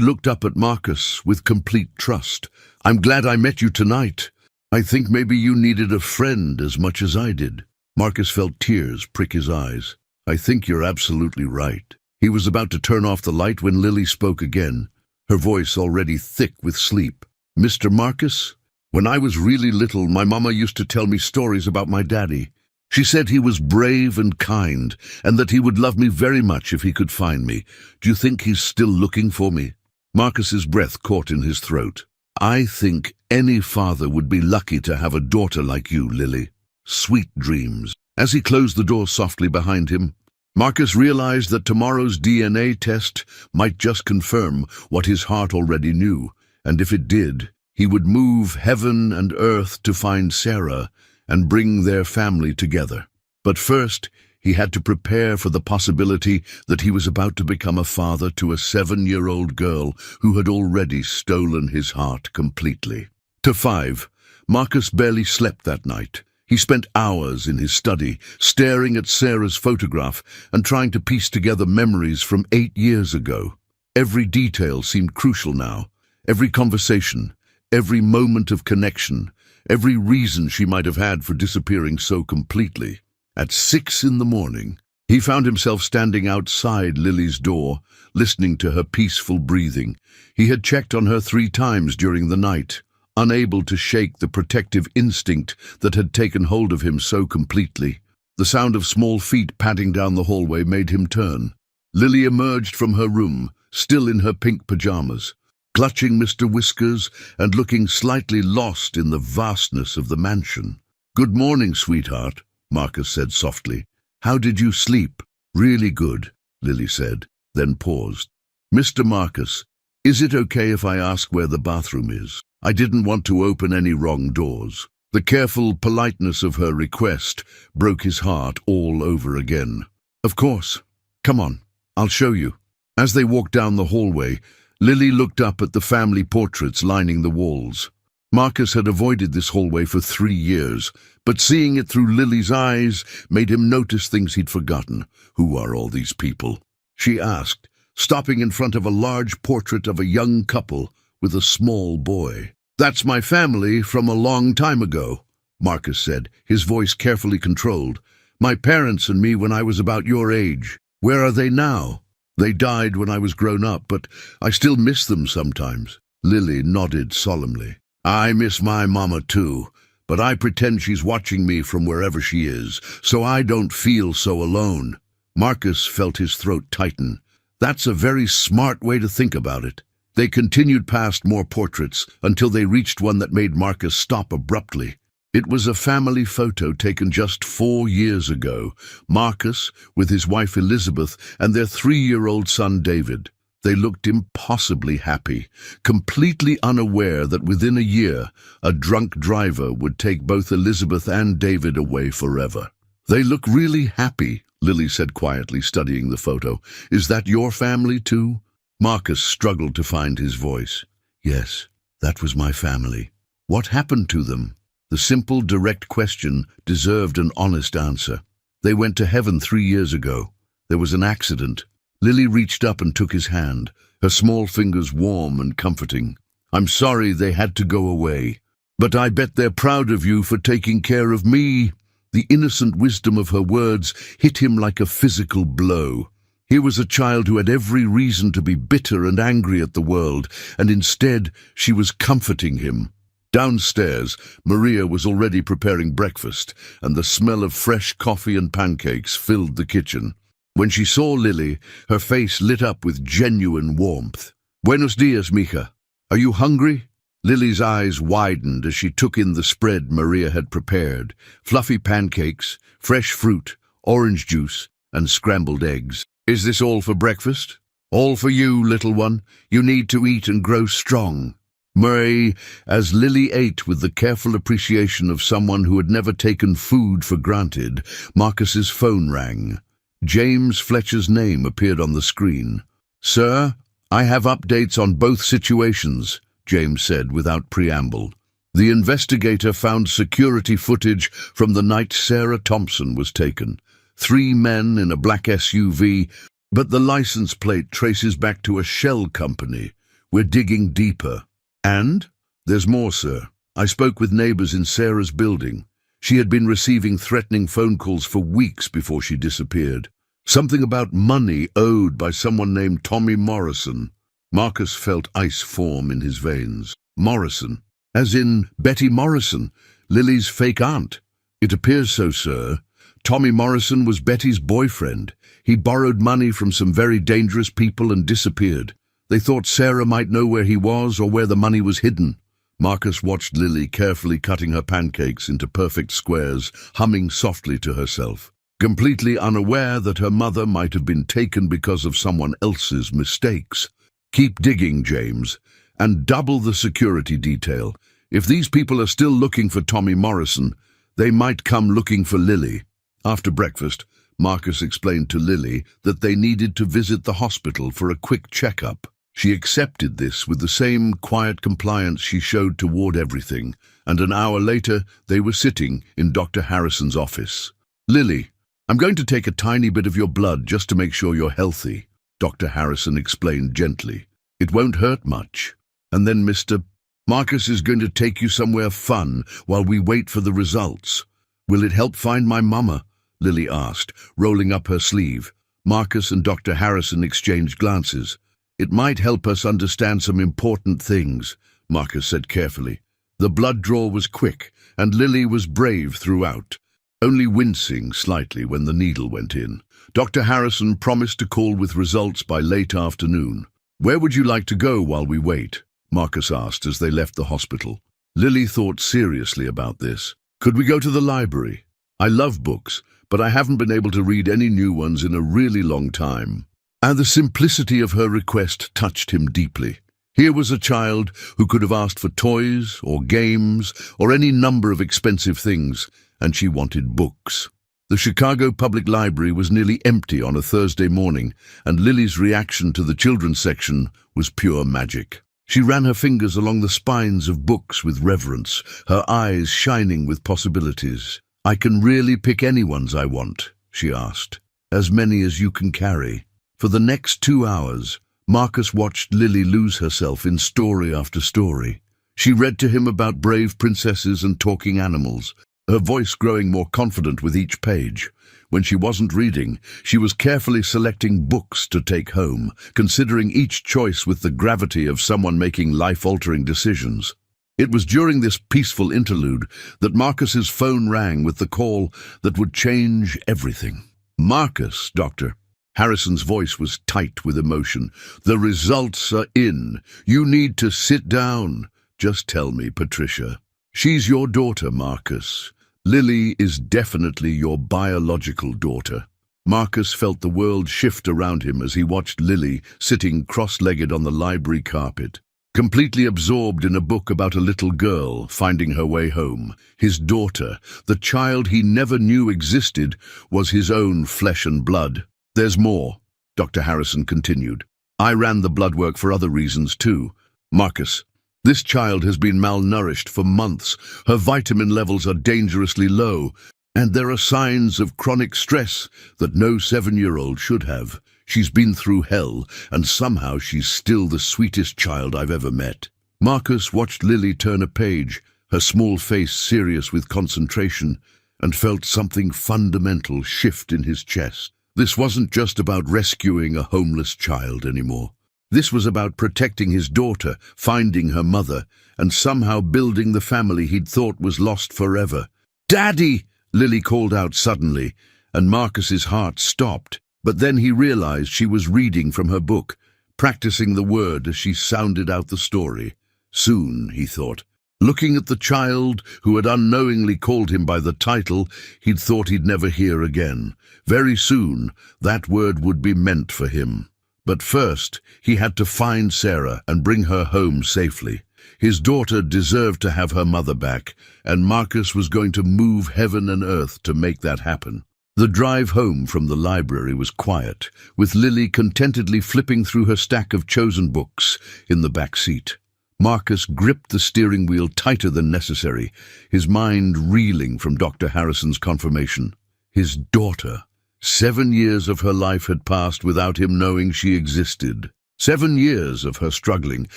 looked up at Marcus with complete trust. "I'm glad I met you tonight. I think maybe you needed a friend as much as I did." Marcus felt tears prick his eyes. "I think you're absolutely right." He was about to turn off the light when Lily spoke again, her voice already thick with sleep. "Mr. Marcus, when I was really little, my mama used to tell me stories about my daddy. She said he was brave and kind, and that he would love me very much if he could find me. Do you think he's still looking for me?" Marcus's breath caught in his throat. "I think any father would be lucky to have a daughter like you, Lily. Sweet dreams." As he closed the door softly behind him, Marcus realized that tomorrow's DNA test might just confirm what his heart already knew, and if it did, he would move heaven and earth to find Sarah and bring their family together. But first, he had to prepare for the possibility that he was about to become a father to a 7-year-old girl who had already stolen his heart completely. To 5, Marcus barely slept that night. He spent hours in his study, staring at Sarah's photograph and trying to piece together memories from 8 years ago. Every detail seemed crucial now. Every conversation, every moment of connection, every reason she might have had for disappearing so completely. At 6 in the morning, he found himself standing outside Lily's door, listening to her peaceful breathing. He had checked on her 3 times during the night, unable to shake the protective instinct that had taken hold of him so completely. The sound of small feet padding down the hallway made him turn. Lily emerged from her room, still in her pink pajamas, clutching Mr. Whiskers and looking slightly lost in the vastness of the mansion. "Good morning, sweetheart," Marcus said softly. "How did you sleep?" "Really good," Lily said, then paused. "Mr. Marcus, is it okay if I ask where the bathroom is? I didn't want to open any wrong doors." The careful politeness of her request broke his heart all over again. "Of course. Come on, I'll show you." As they walked down the hallway, Lily looked up at the family portraits lining the walls. Marcus had avoided this hallway for 3 years, but seeing it through Lily's eyes made him notice things he'd forgotten. "Who are all these people?" she asked, stopping in front of a large portrait of a young couple with a small boy. "That's my family from a long time ago," Marcus said, his voice carefully controlled. "My parents and me when I was about your age." Where are they now? They died when I was grown up, but I still miss them sometimes. Lily nodded solemnly. I miss my mama too, but I pretend she's watching me from wherever she is, so I don't feel so alone. Marcus felt his throat tighten. That's a very smart way to think about it. They continued past more portraits until they reached one that made Marcus stop abruptly. It was a family photo taken just 4 years ago. Marcus, with his wife Elizabeth, and their 3-year-old son David. They looked impossibly happy, completely unaware that within a year, a drunk driver would take both Elizabeth and David away forever. They look really happy, Lily said quietly, studying the photo. Is that your family too? Marcus struggled to find his voice. Yes, that was my family. What happened to them? The simple, direct question deserved an honest answer. They went to heaven 3 years ago. There was an accident. Lily reached up and took his hand, her small fingers warm and comforting. I'm sorry they had to go away, but I bet they're proud of you for taking care of me. The innocent wisdom of her words hit him like a physical blow. Here was a child who had every reason to be bitter and angry at the world, and instead she was comforting him. Downstairs, Maria was already preparing breakfast, and the smell of fresh coffee and pancakes filled the kitchen. When she saw Lily, her face lit up with genuine warmth. Buenos dias, mija. Are you hungry? Lily's eyes widened as she took in the spread Maria had prepared. Fluffy pancakes, fresh fruit, orange juice, and scrambled eggs. Is this all for breakfast? All for you, little one. You need to eat and grow strong. Murray, as Lily ate with the careful appreciation of someone who had never taken food for granted, Marcus's phone rang. James Fletcher's name appeared on the screen. Sir, I have updates on both situations, James said without preamble. The investigator found security footage from the night Sarah Thompson was taken. 3 men in a black SUV, but the license plate traces back to a shell company. We're digging deeper. And? There's more, sir. I spoke with neighbors in Sarah's building. She had been receiving threatening phone calls for weeks before she disappeared. Something about money owed by someone named Tommy Morrison. Marcus felt ice form in his veins. Morrison, as in Betty Morrison, Lily's fake aunt. It appears so, sir. Tommy Morrison was Betty's boyfriend. He borrowed money from some very dangerous people and disappeared. They thought Sarah might know where he was or where the money was hidden. Marcus watched Lily carefully cutting her pancakes into perfect squares, humming softly to herself, completely unaware that her mother might have been taken because of someone else's mistakes. Keep digging, James, and double the security detail. If these people are still looking for Tommy Morrison, they might come looking for Lily. After breakfast, Marcus explained to Lily that they needed to visit the hospital for a quick checkup. She accepted this with the same quiet compliance she showed toward everything, and an hour later they were sitting in Dr. Harrison's office. Lily, I'm going to take a tiny bit of your blood just to make sure you're healthy, Dr. Harrison explained gently. It won't hurt much. And then Mr. Marcus is going to take you somewhere fun while we wait for the results. Will it help find my mama? Lily asked, rolling up her sleeve. Marcus and Dr. Harrison exchanged glances. It might help us understand some important things, Marcus said carefully. The blood draw was quick, and Lily was brave throughout, only wincing slightly when the needle went in. Dr. Harrison promised to call with results by late afternoon. Where would you like to go while we wait? Marcus asked as they left the hospital. Lily thought seriously about this. Could we go to the library? I love books, but I haven't been able to read any new ones in a really long time. And the simplicity of her request touched him deeply. Here was a child who could have asked for toys or games or any number of expensive things, and she wanted books. The Chicago Public Library was nearly empty on a Thursday morning, and Lily's reaction to the children's section was pure magic. She ran her fingers along the spines of books with reverence, her eyes shining with possibilities. I can really pick any ones I want, she asked. As many as you can carry. For the next 2 hours, Marcus watched Lily lose herself in story after story. She read to him about brave princesses and talking animals, her voice growing more confident with each page. When she wasn't reading, she was carefully selecting books to take home, considering each choice with the gravity of someone making life-altering decisions. It was during this peaceful interlude that Marcus's phone rang with the call that would change everything. "Marcus, Doctor." Harrison's voice was tight with emotion. "The results are in. You need to sit down." "Just tell me, Patricia." "She's your daughter, Marcus. Lily is definitely your biological daughter." Marcus felt the world shift around him as he watched Lily sitting cross-legged on the library carpet, completely absorbed in a book about a little girl finding her way home. His daughter, the child he never knew existed, was his own flesh and blood. "There's more," Dr. Harrison continued. "I ran the blood work for other reasons too. Marcus, this child has been malnourished for months. Her vitamin levels are dangerously low, and there are signs of chronic stress that no 7-year-old should have. She's been through hell, and somehow she's still the sweetest child I've ever met." Marcus watched Lily turn a page, her small face serious with concentration, and felt something fundamental shift in his chest. This wasn't just about rescuing a homeless child anymore. This was about protecting his daughter, finding her mother, and somehow building the family he'd thought was lost forever. "Daddy!" Lily called out suddenly, and Marcus's heart stopped. But then he realized she was reading from her book, practicing the word as she sounded out the story. Soon, he thought, looking at the child who had unknowingly called him by the title he'd thought he'd never hear again. Very soon, that word would be meant for him. But first, he had to find Sarah and bring her home safely. His daughter deserved to have her mother back, and Marcus was going to move heaven and earth to make that happen. The drive home from the library was quiet, with Lily contentedly flipping through her stack of chosen books in the back seat. Marcus gripped the steering wheel tighter than necessary, his mind reeling from Dr. Harrison's confirmation. His daughter. 7 years of her life had passed without him knowing she existed. 7 years of her struggling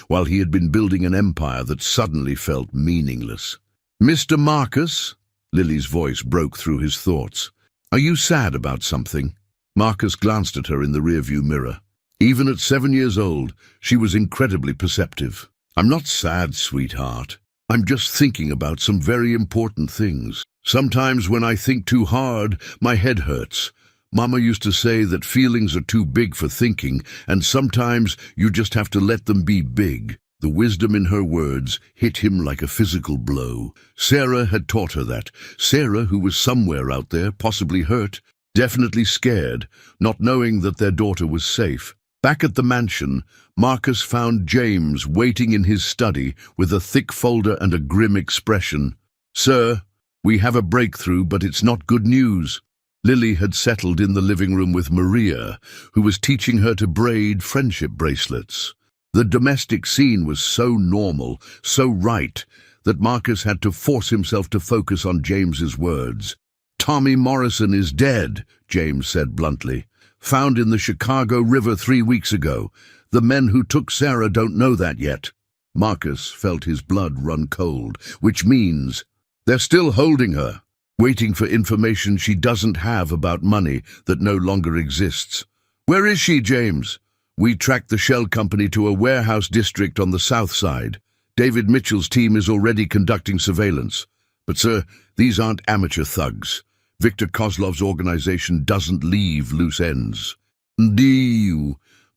while he had been building an empire that suddenly felt meaningless. "Mr. Marcus?" Lily's voice broke through his thoughts. "Are you sad about something?" Marcus glanced at her in the rearview mirror. Even at 7 years old, she was incredibly perceptive. "I'm not sad, sweetheart. I'm just thinking about some very important things. Sometimes when I think too hard, my head hurts. Mama used to say that feelings are too big for thinking, and sometimes you just have to let them be big." The wisdom in her words hit him like a physical blow. Sarah had taught her that. Sarah, who was somewhere out there, possibly hurt, definitely scared, not knowing that their daughter was safe. Back at the mansion, Marcus found James waiting in his study with a thick folder and a grim expression. "Sir, we have a breakthrough, but it's not good news." Lily had settled in the living room with Maria, who was teaching her to braid friendship bracelets. The domestic scene was so normal, so right, that Marcus had to force himself to focus on James's words. "Tommy Morrison is dead," James said bluntly. "Found in the Chicago River 3 weeks ago. The men who took Sarah don't know that yet." Marcus felt his blood run cold, which means they're still holding her, waiting for information she doesn't have about money that no longer exists. "Where is she, James?" "We tracked the shell company to a warehouse district on the south side. David Mitchell's team is already conducting surveillance. But, sir, these aren't amateur thugs. Victor Kozlov's organization doesn't leave loose ends."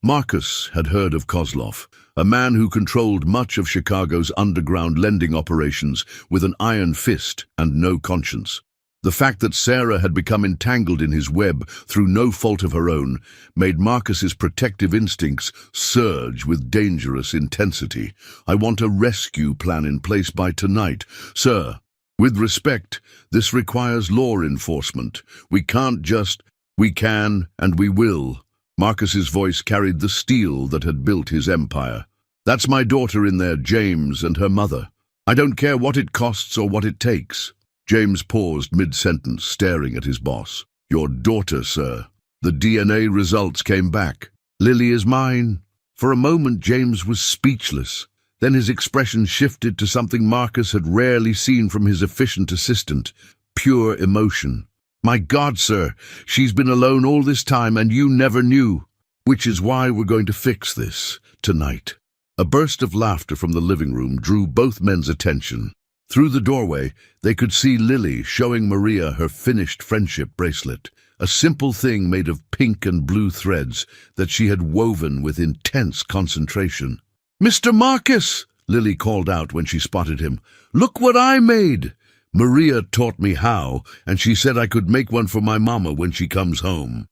Marcus had heard of Kozlov, a man who controlled much of Chicago's underground lending operations with an iron fist and no conscience. The fact that Sarah had become entangled in his web through no fault of her own made Marcus's protective instincts surge with dangerous intensity. "I want a rescue plan in place by tonight, sir. With respect, this requires law enforcement. We can't just—" "We can, and we will." Marcus's voice carried the steel that had built his empire. "That's my daughter in there, James, and her mother. I don't care what it costs or what it takes." James paused mid-sentence, staring at his boss. "Your daughter, sir." The DNA results came back. "Lily is mine." For a moment, James was speechless. Then his expression shifted to something Marcus had rarely seen from his efficient assistant: pure emotion. "My God, sir, she's been alone all this time and you never knew. Which is why we're going to fix this tonight." A burst of laughter from the living room drew both men's attention. Through the doorway, they could see Lily showing Maria her finished friendship bracelet, a simple thing made of pink and blue threads that she had woven with intense concentration. "Mr. Marcus!" Lily called out when she spotted him. "Look what I made! Maria taught me how, and she said I could make one for my mama when she comes home."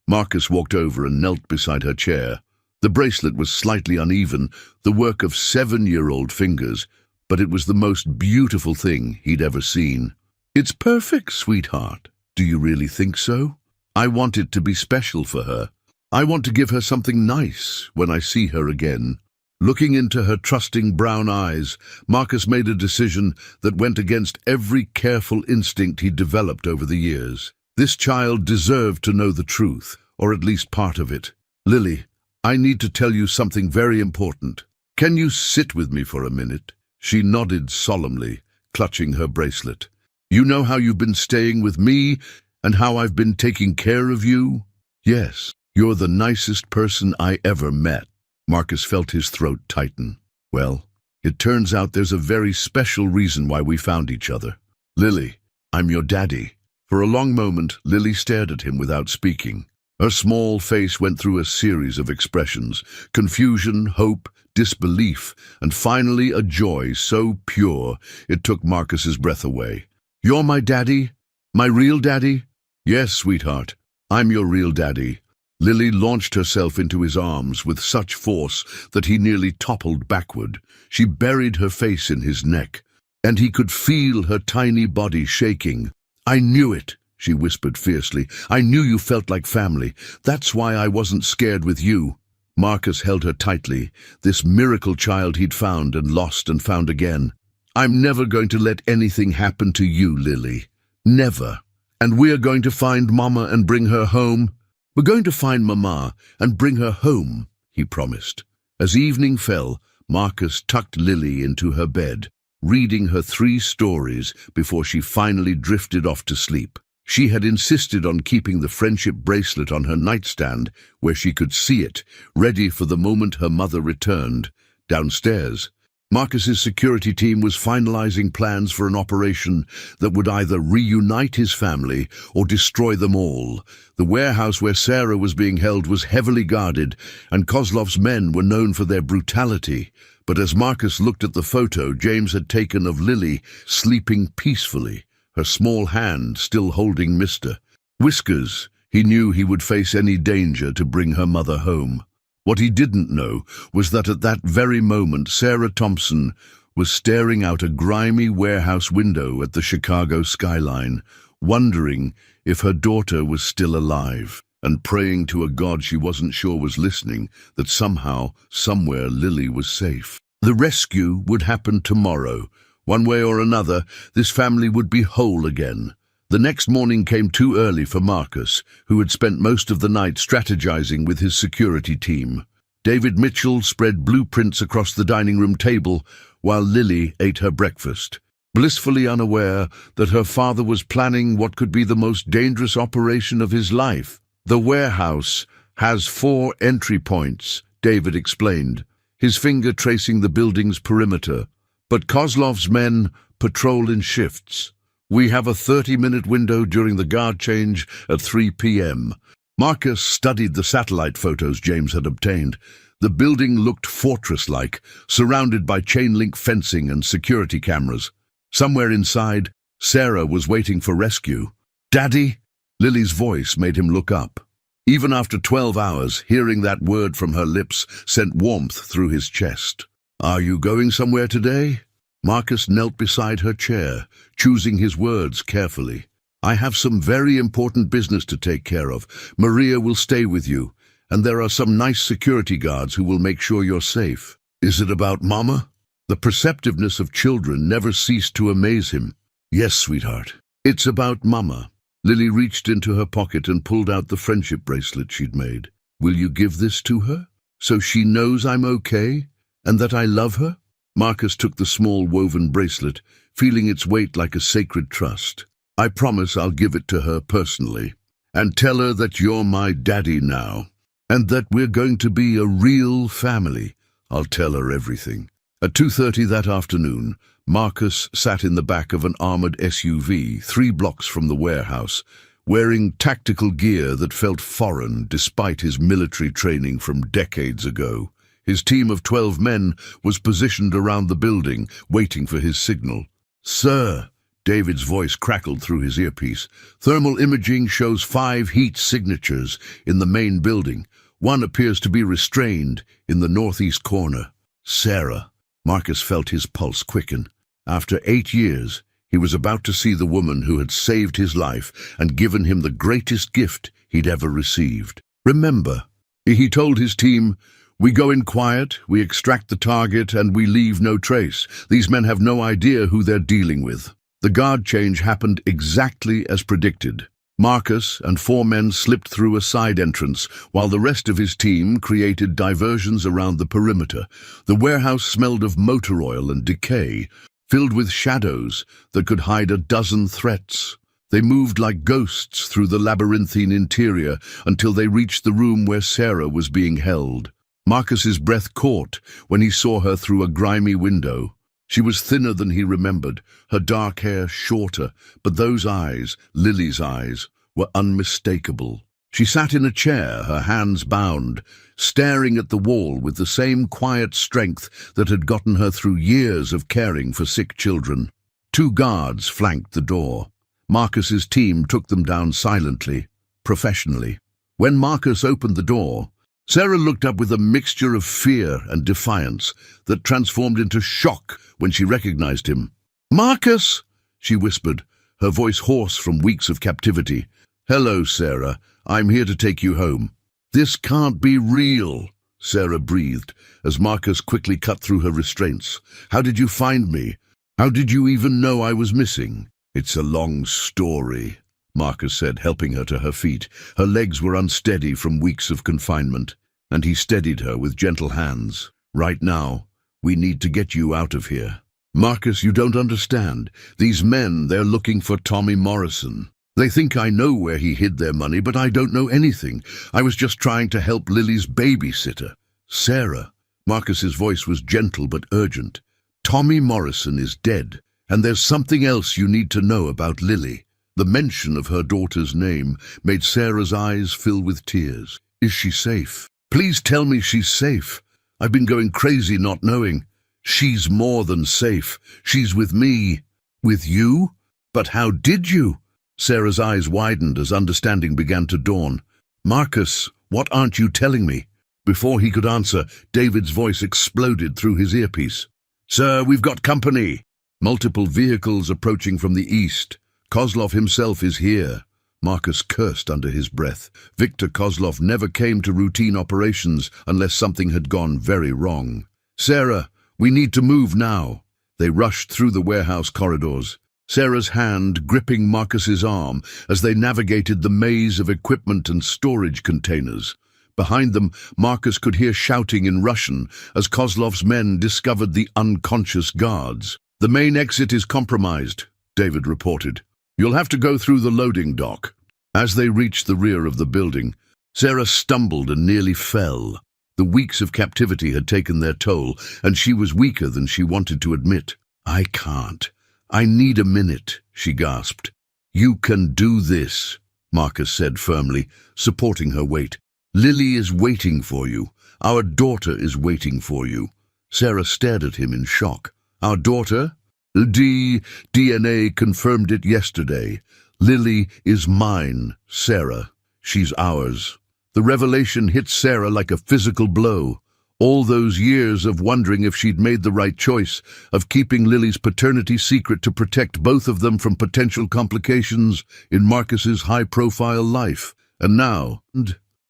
Marcus walked over and knelt beside her chair. The bracelet was slightly uneven, the work of 7-year-old fingers, but it was the most beautiful thing he'd ever seen. "It's perfect, sweetheart. Do you really think so? I want it to be special for her. I want to give her something nice when I see her again." Looking into her trusting brown eyes, Marcus made a decision that went against every careful instinct he'd developed over the years. This child deserved to know the truth, or at least part of it. "Lily, I need to tell you something very important. Can you sit with me for a minute?" She nodded solemnly, clutching her bracelet. "You know how you've been staying with me and how I've been taking care of you?" "Yes, you're the nicest person I ever met." Marcus felt his throat tighten. "Well, it turns out there's a very special reason why we found each other. Lily, I'm your daddy." For a long moment, Lily stared at him without speaking. Her small face went through a series of expressions: confusion, hope, disbelief, and finally a joy so pure it took Marcus's breath away. "You're my daddy? My real daddy?" "Yes, sweetheart, I'm your real daddy." Lily launched herself into his arms with such force that he nearly toppled backward. She buried her face in his neck, and he could feel her tiny body shaking. "I knew it," she whispered fiercely. "I knew you felt like family. That's why I wasn't scared with you." Marcus held her tightly, this miracle child he'd found and lost and found again. "I'm never going to let anything happen to you, Lily. Never. And we're going to find Mama and bring her home. We're going to find Mama and bring her home," he promised. As evening fell, Marcus tucked Lily into her bed, reading her 3 stories before she finally drifted off to sleep. She had insisted on keeping the friendship bracelet on her nightstand where she could see it, ready for the moment her mother returned. Downstairs, Marcus's security team was finalizing plans for an operation that would either reunite his family or destroy them all. The warehouse where Sarah was being held was heavily guarded, and Kozlov's men were known for their brutality. But as Marcus looked at the photo James had taken of Lily sleeping peacefully, her small hand still holding Mr. Whiskers, he knew he would face any danger to bring her mother home. What he didn't know was that at that very moment Sarah Thompson was staring out a grimy warehouse window at the Chicago skyline, wondering if her daughter was still alive, and praying to a God she wasn't sure was listening that somehow, somewhere, Lily was safe. The rescue would happen tomorrow. One way or another, this family would be whole again. The next morning came too early for Marcus, who had spent most of the night strategizing with his security team. David Mitchell spread blueprints across the dining room table while Lily ate her breakfast, blissfully unaware that her father was planning what could be the most dangerous operation of his life. "The warehouse has 4 entry points," David explained, his finger tracing the building's perimeter. "But Kozlov's men patrol in shifts. We have a 30-minute window during the guard change at 3 p.m. Marcus studied the satellite photos James had obtained. The building looked fortress-like, surrounded by chain-link fencing and security cameras. Somewhere inside, Sarah was waiting for rescue. "Daddy?" Lily's voice made him look up. Even after 12 hours, hearing that word from her lips sent warmth through his chest. "Are you going somewhere today?" Marcus knelt beside her chair, choosing his words carefully. "I have some very important business to take care of. Maria will stay with you, and there are some nice security guards who will make sure you're safe." "Is it about Mama?" The perceptiveness of children never ceased to amaze him. "Yes, sweetheart. It's about Mama." Lily reached into her pocket and pulled out the friendship bracelet she'd made. "Will you give this to her, so she knows I'm okay?" And that I love her? Marcus took the small woven bracelet, feeling its weight like a sacred trust. I promise I'll give it to her personally. And tell her that you're my daddy now. And that we're going to be a real family. I'll tell her everything. At 2:30 that afternoon, Marcus sat in the back of an armored SUV 3 blocks from the warehouse, wearing tactical gear that felt foreign despite his military training from decades ago. His team of 12 men was positioned around the building, waiting for his signal. "Sir," David's voice crackled through his earpiece. "Thermal imaging shows 5 heat signatures in the main building. One appears to be restrained in the northeast corner." Sarah. Marcus felt his pulse quicken. After 8 years, he was about to see the woman who had saved his life and given him the greatest gift he'd ever received. "Remember," he told his team, "we go in quiet, we extract the target, and we leave no trace. These men have no idea who they're dealing with." The guard change happened exactly as predicted. Marcus and 4 men slipped through a side entrance, while the rest of his team created diversions around the perimeter. The warehouse smelled of motor oil and decay, filled with shadows that could hide a dozen threats. They moved like ghosts through the labyrinthine interior until they reached the room where Sarah was being held. Marcus's breath caught when he saw her through a grimy window. She was thinner than he remembered, her dark hair shorter, but those eyes, Lily's eyes, were unmistakable. She sat in a chair, her hands bound, staring at the wall with the same quiet strength that had gotten her through years of caring for sick children. 2 guards flanked the door. Marcus's team took them down silently, professionally. When Marcus opened the door, Sarah looked up with a mixture of fear and defiance that transformed into shock when she recognized him. "Marcus!" she whispered, her voice hoarse from weeks of captivity. "Hello, Sarah. I'm here to take you home." "This can't be real," Sarah breathed, as Marcus quickly cut through her restraints. "How did you find me? How did you even know I was missing?" "It's a long story," Marcus said, helping her to her feet. Her legs were unsteady from weeks of confinement, and he steadied her with gentle hands. "Right now, we need to get you out of here." "Marcus, you don't understand. These men, they're looking for Tommy Morrison. They think I know where he hid their money, but I don't know anything. I was just trying to help Lily's babysitter." "Sarah," Marcus's voice was gentle but urgent. "Tommy Morrison is dead, and there's something else you need to know about Lily." The mention of her daughter's name made Sarah's eyes fill with tears. "Is she safe? Please tell me she's safe. I've been going crazy not knowing." "She's more than safe. She's with me." "With you? But how did you?" Sarah's eyes widened as understanding began to dawn. "Marcus, what aren't you telling me?" Before he could answer, David's voice exploded through his earpiece. "Sir, we've got company." "Multiple vehicles approaching from the east. Kozlov himself is here." Marcus cursed under his breath. Viktor Kozlov never came to routine operations unless something had gone very wrong. "Sarah, we need to move now." They rushed through the warehouse corridors, Sarah's hand gripping Marcus's arm as they navigated the maze of equipment and storage containers. Behind them, Marcus could hear shouting in Russian as Kozlov's men discovered the unconscious guards. "The main exit is compromised," David reported. "You'll have to go through the loading dock." As they reached the rear of the building, Sarah stumbled and nearly fell. The weeks of captivity had taken their toll, and she was weaker than she wanted to admit. "I can't. I need a minute," she gasped. "You can do this," Marcus said firmly, supporting her weight. "Lily is waiting for you. Our daughter is waiting for you." Sarah stared at him in shock. "Our daughter?" DNA confirmed it yesterday. Lily is mine, Sarah. She's ours." The revelation hit Sarah like a physical blow. All those years of wondering if she'd made the right choice, of keeping Lily's paternity secret to protect both of them from potential complications in Marcus's high-profile life. And now,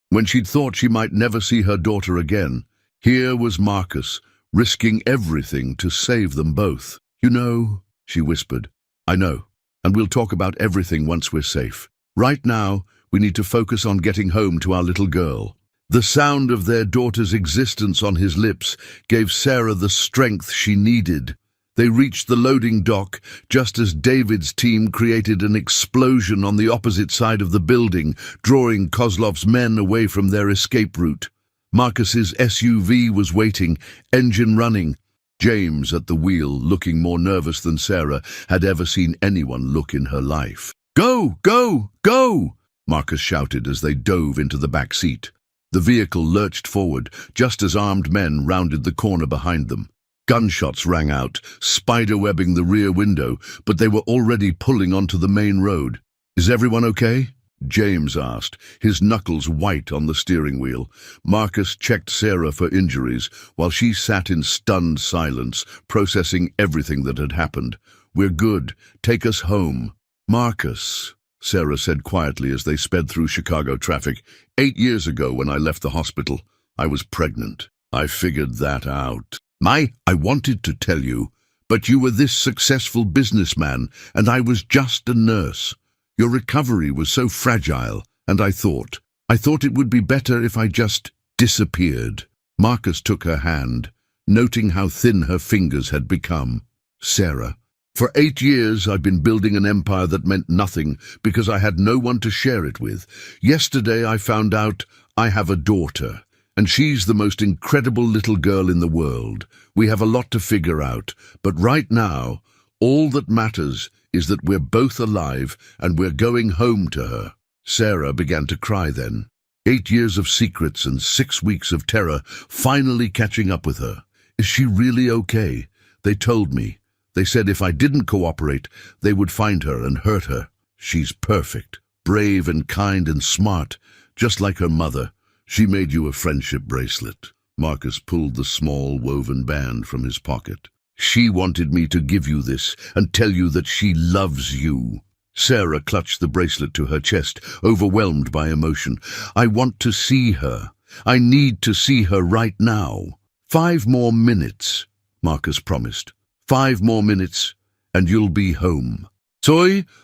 when she'd thought she might never see her daughter again, here was Marcus, risking everything to save them both. "You know," she whispered. "I know, and we'll talk about everything once we're safe. Right now, we need to focus on getting home to our little girl." The sound of their daughter's existence on his lips gave Sarah the strength she needed. They reached the loading dock just as David's team created an explosion on the opposite side of the building, drawing Kozlov's men away from their escape route. Marcus's SUV was waiting, engine running. James at the wheel, looking more nervous than Sarah had ever seen anyone look in her life. "Go, go, go!" Marcus shouted as they dove into the back seat. The vehicle lurched forward just as armed men rounded the corner behind them. Gunshots rang out, spiderwebbing the rear window, but they were already pulling onto the main road. "Is everyone okay?" James asked, his knuckles white on the steering wheel. Marcus checked Sarah for injuries, while she sat in stunned silence, processing everything that had happened. "We're good. Take us home." "Marcus," Sarah said quietly as they sped through Chicago traffic, 8 years ago when I left the hospital, I was pregnant. I figured that out. I wanted to tell you, but you were this successful businessman, and I was just a nurse. Your recovery was so fragile, and I thought it would be better if I just disappeared." Marcus took her hand, noting how thin her fingers had become. "Sarah, for 8 years I've been building an empire that meant nothing because I had no one to share it with. Yesterday I found out I have a daughter, and she's the most incredible little girl in the world. We have a lot to figure out, but right now, all that matters is that we're both alive and we're going home to her." Sarah began to cry then. 8 years of secrets and 6 weeks of terror finally catching up with her. "Is she really okay?" "They told me. They said if I didn't cooperate, they would find her and hurt her. She's perfect, brave and kind and smart, just like her mother. She made you a friendship bracelet." Marcus pulled the small woven band from his pocket. "She wanted me to give you this and tell you that she loves you." Sarah clutched the bracelet to her chest, overwhelmed by emotion. "I want to see her. I need to see her right now." 5 more minutes, Marcus promised. 5 more minutes, and you'll be home."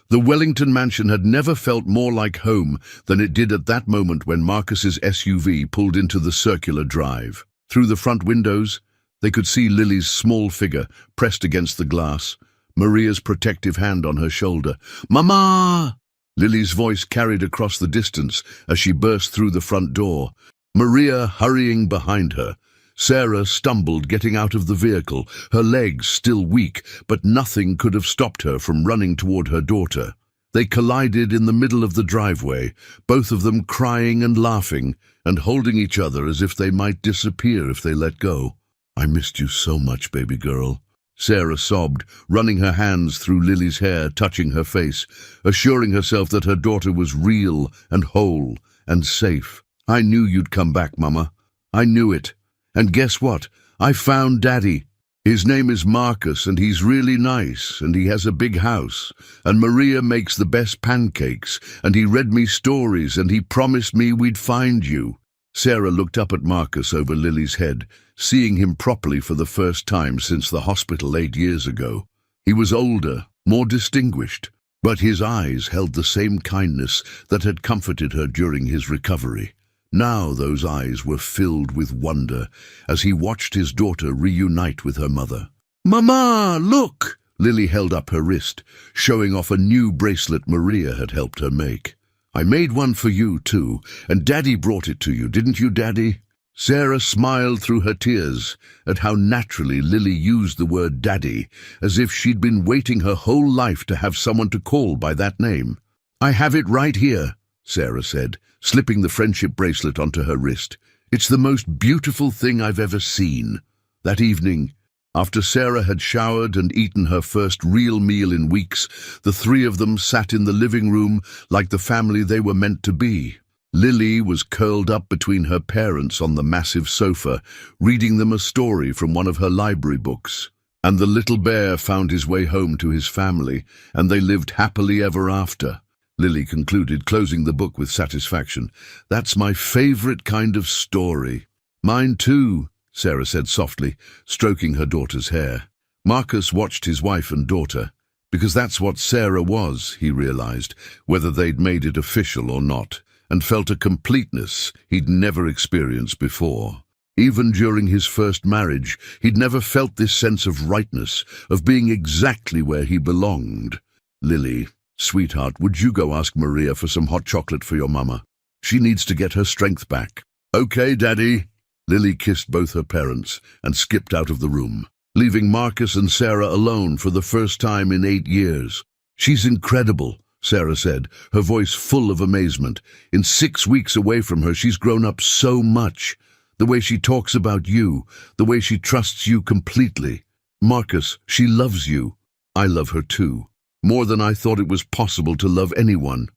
The Wellington mansion had never felt more like home than it did at that moment when Marcus's SUV pulled into the circular drive. Through the front windows, they could see Lily's small figure pressed against the glass, Maria's protective hand on her shoulder. "Mama!" Lily's voice carried across the distance as she burst through the front door, Maria hurrying behind her. Sarah stumbled getting out of the vehicle, her legs still weak, but nothing could have stopped her from running toward her daughter. They collided in the middle of the driveway, both of them crying and laughing, and holding each other as if they might disappear if they let go. "I missed you so much, baby girl," Sarah sobbed, running her hands through Lily's hair, touching her face, assuring herself that her daughter was real and whole and safe. "I knew you'd come back, Mama. I knew it. And guess what? I found Daddy. His name is Marcus, and he's really nice, and he has a big house, and Maria makes the best pancakes, and he read me stories, and he promised me we'd find you." Sarah looked up at Marcus over Lily's head, seeing him properly for the first time since the hospital 8 years ago. He was older, more distinguished, but his eyes held the same kindness that had comforted her during his recovery. Now those eyes were filled with wonder as he watched his daughter reunite with her mother. "Mama, look!" Lily held up her wrist, showing off a new bracelet Maria had helped her make. "I made one for you, too, and Daddy brought it to you, didn't you, Daddy?" Sarah smiled through her tears at how naturally Lily used the word Daddy, as if she'd been waiting her whole life to have someone to call by that name. "I have it right here," Sarah said, slipping the friendship bracelet onto her wrist. "It's the most beautiful thing I've ever seen." That evening, after Sarah had showered and eaten her first real meal in weeks, the 3 of them sat in the living room like the family they were meant to be. Lily was curled up between her parents on the massive sofa, reading them a story from one of her library books. And the little bear found his way home to his family, and they lived happily ever after. Lily concluded, closing the book with satisfaction. "That's my favorite kind of story." "Mine too," Sarah said softly, stroking her daughter's hair. Marcus watched his wife and daughter, because that's what Sarah was, he realized, whether they'd made it official or not, and felt a completeness he'd never experienced before. Even during his first marriage, he'd never felt this sense of rightness, of being exactly where he belonged. "Lily, sweetheart, would you go ask Maria for some hot chocolate for your mama? She needs to get her strength back." "Okay, Daddy." Lily kissed both her parents and skipped out of the room, leaving Marcus and Sarah alone for the first time in 8 years. "She's incredible," Sarah said, her voice full of amazement. "In 6 weeks away from her, she's grown up so much. The way she talks about you, the way she trusts you completely. Marcus, she loves you. I love her too. More than I thought it was possible to love anyone."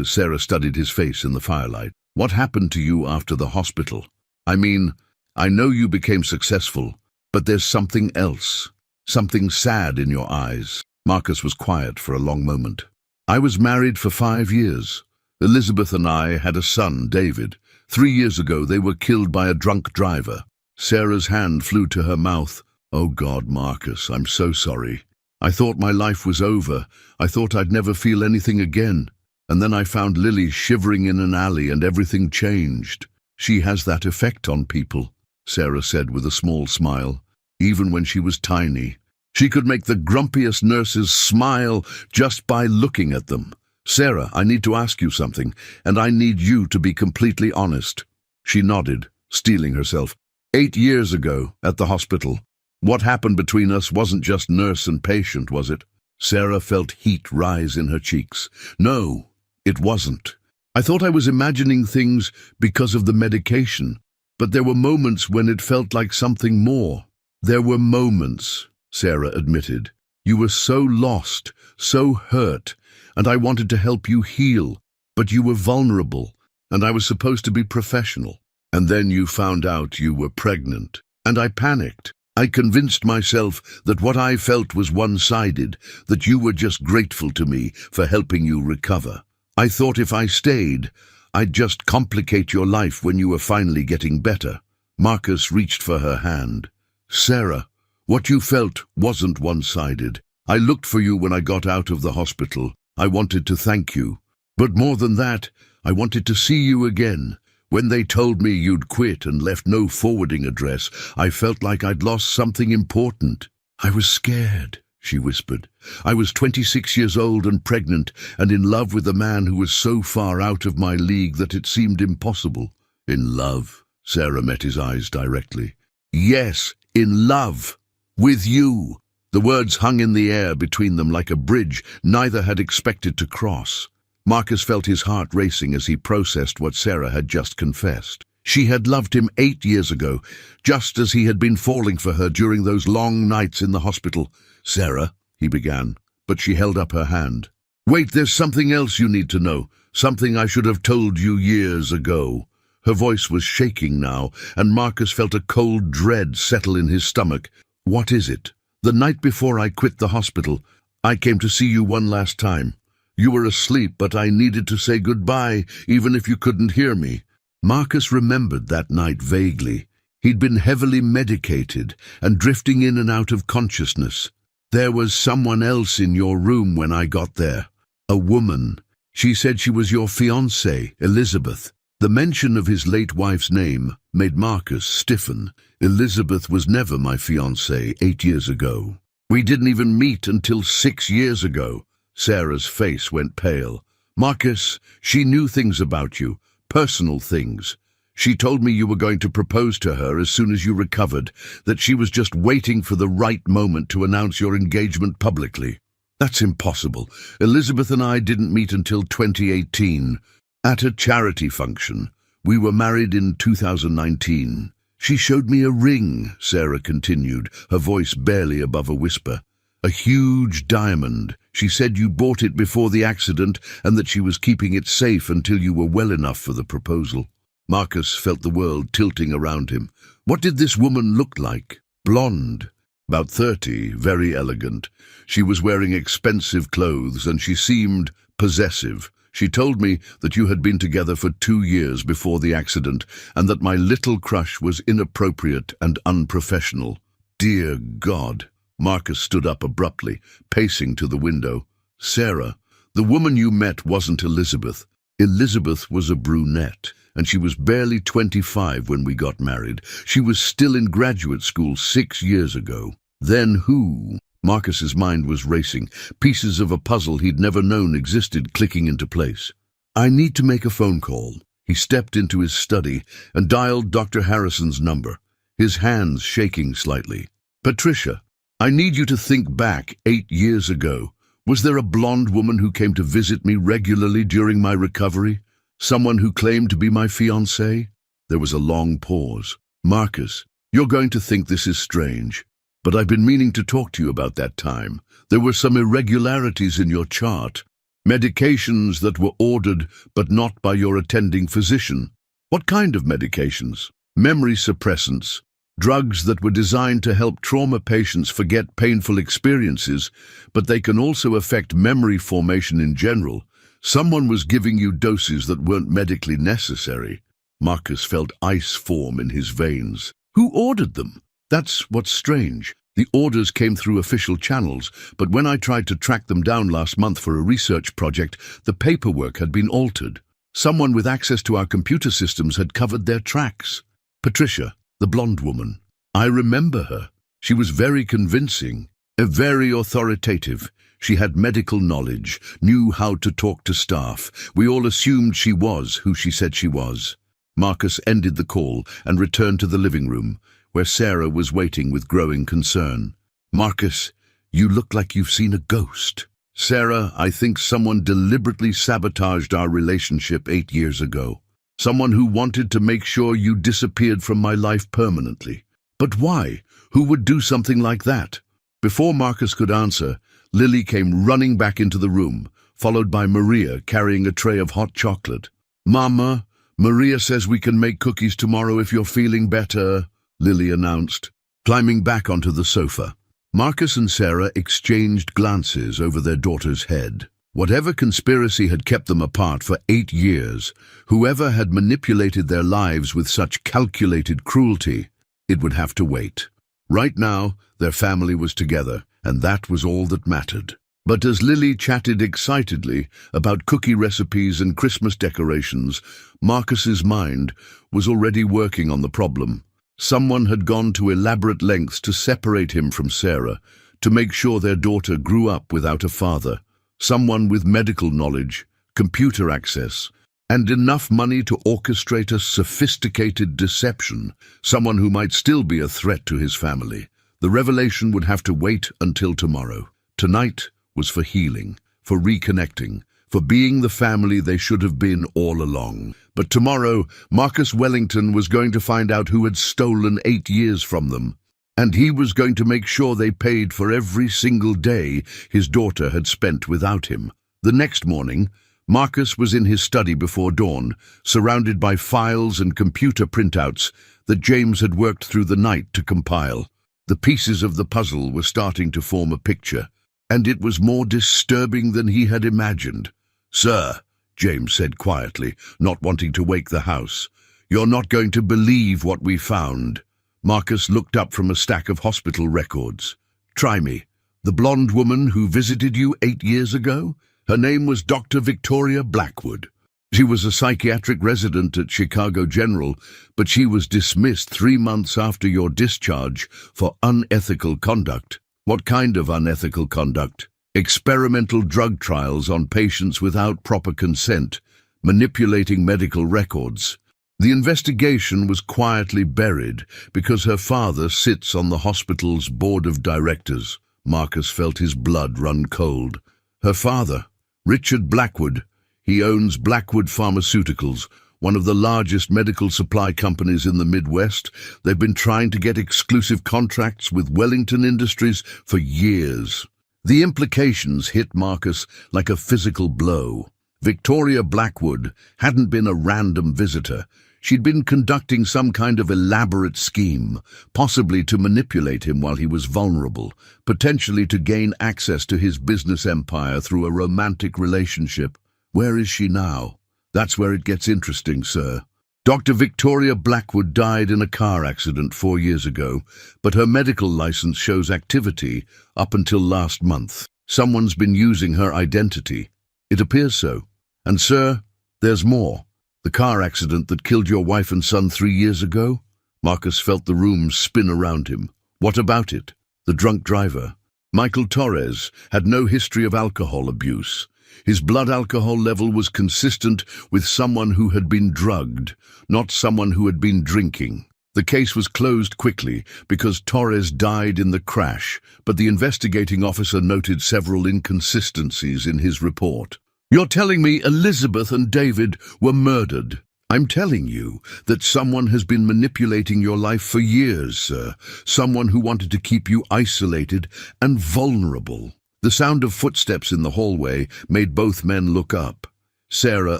Sarah studied his face in the firelight. "What happened to you after the hospital? I mean, I know you became successful, but there's something else. Something sad in your eyes." Marcus was quiet for a long moment. "I was married for 5 years. Elizabeth and I had a son, David. 3 years ago, they were killed by a drunk driver." Sarah's hand flew to her mouth. "Oh God, Marcus, I'm so sorry. I thought my life was over. I thought I'd never feel anything again. And then I found Lily shivering in an alley and everything changed." "She has that effect on people," Sarah said with a small smile. "Even when she was tiny, she could make the grumpiest nurses smile just by looking at them. Sarah, I need to ask you something, and I need you to be completely honest." She nodded, steeling herself. 8 years ago, at the hospital, what happened between us wasn't just nurse and patient, was it?" Sarah felt heat rise in her cheeks. "No, it wasn't. I thought I was imagining things because of the medication, but there were moments when it felt like something more." "There were moments," Sarah admitted. "You were so lost, so hurt, and I wanted to help you heal, but you were vulnerable, and I was supposed to be professional. And then you found out you were pregnant, and I panicked. I convinced myself that what I felt was one-sided, that you were just grateful to me for helping you recover. I thought if I stayed, I'd just complicate your life when you were finally getting better." Marcus reached for her hand. "Sarah, what you felt wasn't one-sided. I looked for you when I got out of the hospital. I wanted to thank you. But more than that, I wanted to see you again. When they told me you'd quit and left no forwarding address, I felt like I'd lost something important. I was scared," she whispered. "I was 26 years old and pregnant, and in love with a man who was so far out of my league that it seemed impossible." "In love?" Sarah met his eyes directly. "Yes, in love. With you." The words hung in the air between them like a bridge neither had expected to cross. Marcus felt his heart racing as he processed what Sarah had just confessed. She had loved him 8 years ago, just as he had been falling for her during those long nights in the hospital. "Sarah," he began, but she held up her hand. "Wait, there's something else you need to know, something I should have told you years ago." Her voice was shaking now, and Marcus felt a cold dread settle in his stomach. "What is it?" "The night before I quit the hospital, I came to see you one last time. You were asleep, but I needed to say goodbye, even if you couldn't hear me." Marcus remembered that night vaguely. He'd been heavily medicated and drifting in and out of consciousness. "There was someone else in your room when I got there. A woman. She said she was your fiancée, Elizabeth." The mention of his late wife's name made Marcus stiffen. "Elizabeth was never my fiancée 8 years ago. We didn't even meet until 6 years ago." Sarah's face went pale. "Marcus, she knew things about you, personal things. She told me you were going to propose to her as soon as you recovered, that she was just waiting for the right moment to announce your engagement publicly." "That's impossible. Elizabeth and I didn't meet until 2018, at a charity function. We were married in 2019. She showed me a ring," Sarah continued, her voice barely above a whisper. "A huge diamond. She said you bought it before the accident and that she was keeping it safe until you were well enough for the proposal." Marcus felt the world tilting around him. What did this woman look like? Blonde, about 30, very elegant. She was wearing expensive clothes and she seemed possessive. "She told me that you had been together for 2 years before the accident and that my little crush was inappropriate and unprofessional." Dear God! Marcus stood up abruptly, pacing to the window. "Sarah, the woman you met wasn't Elizabeth. Elizabeth was a brunette, and she was barely 25 when we got married. She was still in graduate school 6 years ago. Then who? Marcus's mind was racing, pieces of a puzzle he'd never known existed clicking into place. I need to make a phone call. He stepped into his study and dialed Dr. Harrison's number, his hands shaking slightly. Patricia, I need you to think back 8 years ago. Was there a blonde woman who came to visit me regularly during my recovery? Someone who claimed to be my fiancée? There was a long pause. Marcus, you're going to think this is strange, but I've been meaning to talk to you about that time. There were some irregularities in your chart. Medications that were ordered but not by your attending physician. What kind of medications? Memory suppressants. Drugs that were designed to help trauma patients forget painful experiences, but they can also affect memory formation in general. Someone was giving you doses that weren't medically necessary. Marcus felt ice form in his veins. Who ordered them? That's what's strange. The orders came through official channels, but when I tried to track them down last month for a research project, the paperwork had been altered. Someone with access to our computer systems had covered their tracks. Patricia, the blonde woman. I remember her. She was very convincing, very authoritative. She had medical knowledge, knew how to talk to staff. We all assumed she was who she said she was. Marcus ended the call and returned to the living room, where Sarah was waiting with growing concern. Marcus, you look like you've seen a ghost. Sarah, I think someone deliberately sabotaged our relationship 8 years ago. Someone who wanted to make sure you disappeared from my life permanently. But why? Who would do something like that? Before Marcus could answer, Lily came running back into the room, followed by Maria carrying a tray of hot chocolate. Mama, Maria says we can make cookies tomorrow if you're feeling better, Lily announced, climbing back onto the sofa. Marcus and Sarah exchanged glances over their daughter's head. Whatever conspiracy had kept them apart for 8 years, whoever had manipulated their lives with such calculated cruelty, it would have to wait. Right now, their family was together, and that was all that mattered. But as Lily chatted excitedly about cookie recipes and Christmas decorations, Marcus's mind was already working on the problem. Someone had gone to elaborate lengths to separate him from Sarah, to make sure their daughter grew up without a father. Someone with medical knowledge, computer access, and enough money to orchestrate a sophisticated deception, someone who might still be a threat to his family. The revelation would have to wait until tomorrow. Tonight was for healing, for reconnecting, for being the family they should have been all along. But tomorrow, Marcus Wellington was going to find out who had stolen 8 years from them. And he was going to make sure they paid for every single day his daughter had spent without him. The next morning, Marcus was in his study before dawn, surrounded by files and computer printouts that James had worked through the night to compile. The pieces of the puzzle were starting to form a picture, and it was more disturbing than he had imagined. "Sir," James said quietly, not wanting to wake the house, "you're not going to believe what we found." Marcus looked up from a stack of hospital records. "Try me. The blonde woman who visited you 8 years ago? Her name was Dr. Victoria Blackwood. She was a psychiatric resident at Chicago General, but she was dismissed 3 months after your discharge for unethical conduct." "What kind of unethical conduct?" "Experimental drug trials on patients without proper consent, manipulating medical records. The investigation was quietly buried because her father sits on the hospital's board of directors." Marcus felt his blood run cold. "Her father? Richard Blackwood. He owns Blackwood Pharmaceuticals, one of the largest medical supply companies in the Midwest. They've been trying to get exclusive contracts with Wellington Industries for years." The implications hit Marcus like a physical blow. Victoria Blackwood hadn't been a random visitor. She'd been conducting some kind of elaborate scheme, possibly to manipulate him while he was vulnerable, potentially to gain access to his business empire through a romantic relationship. Where is she now? That's where it gets interesting, sir. Dr. Victoria Blackwood died in a car accident 4 years ago, but her medical license shows activity up until last month. Someone's been using her identity. It appears so. And, sir, There's more. The car accident that killed your wife and son 3 years ago? Marcus felt the room spin around him. What about it? The drunk driver. Michael Torres had no history of alcohol abuse. His blood alcohol level was consistent with someone who had been drugged, not someone who had been drinking. The case was closed quickly because Torres died in the crash, but the investigating officer noted several inconsistencies in his report. You're telling me Elizabeth and David were murdered? I'm telling you that someone has been manipulating your life for years, sir. Someone who wanted to keep you isolated and vulnerable. The sound of footsteps in the hallway made both men look up. Sarah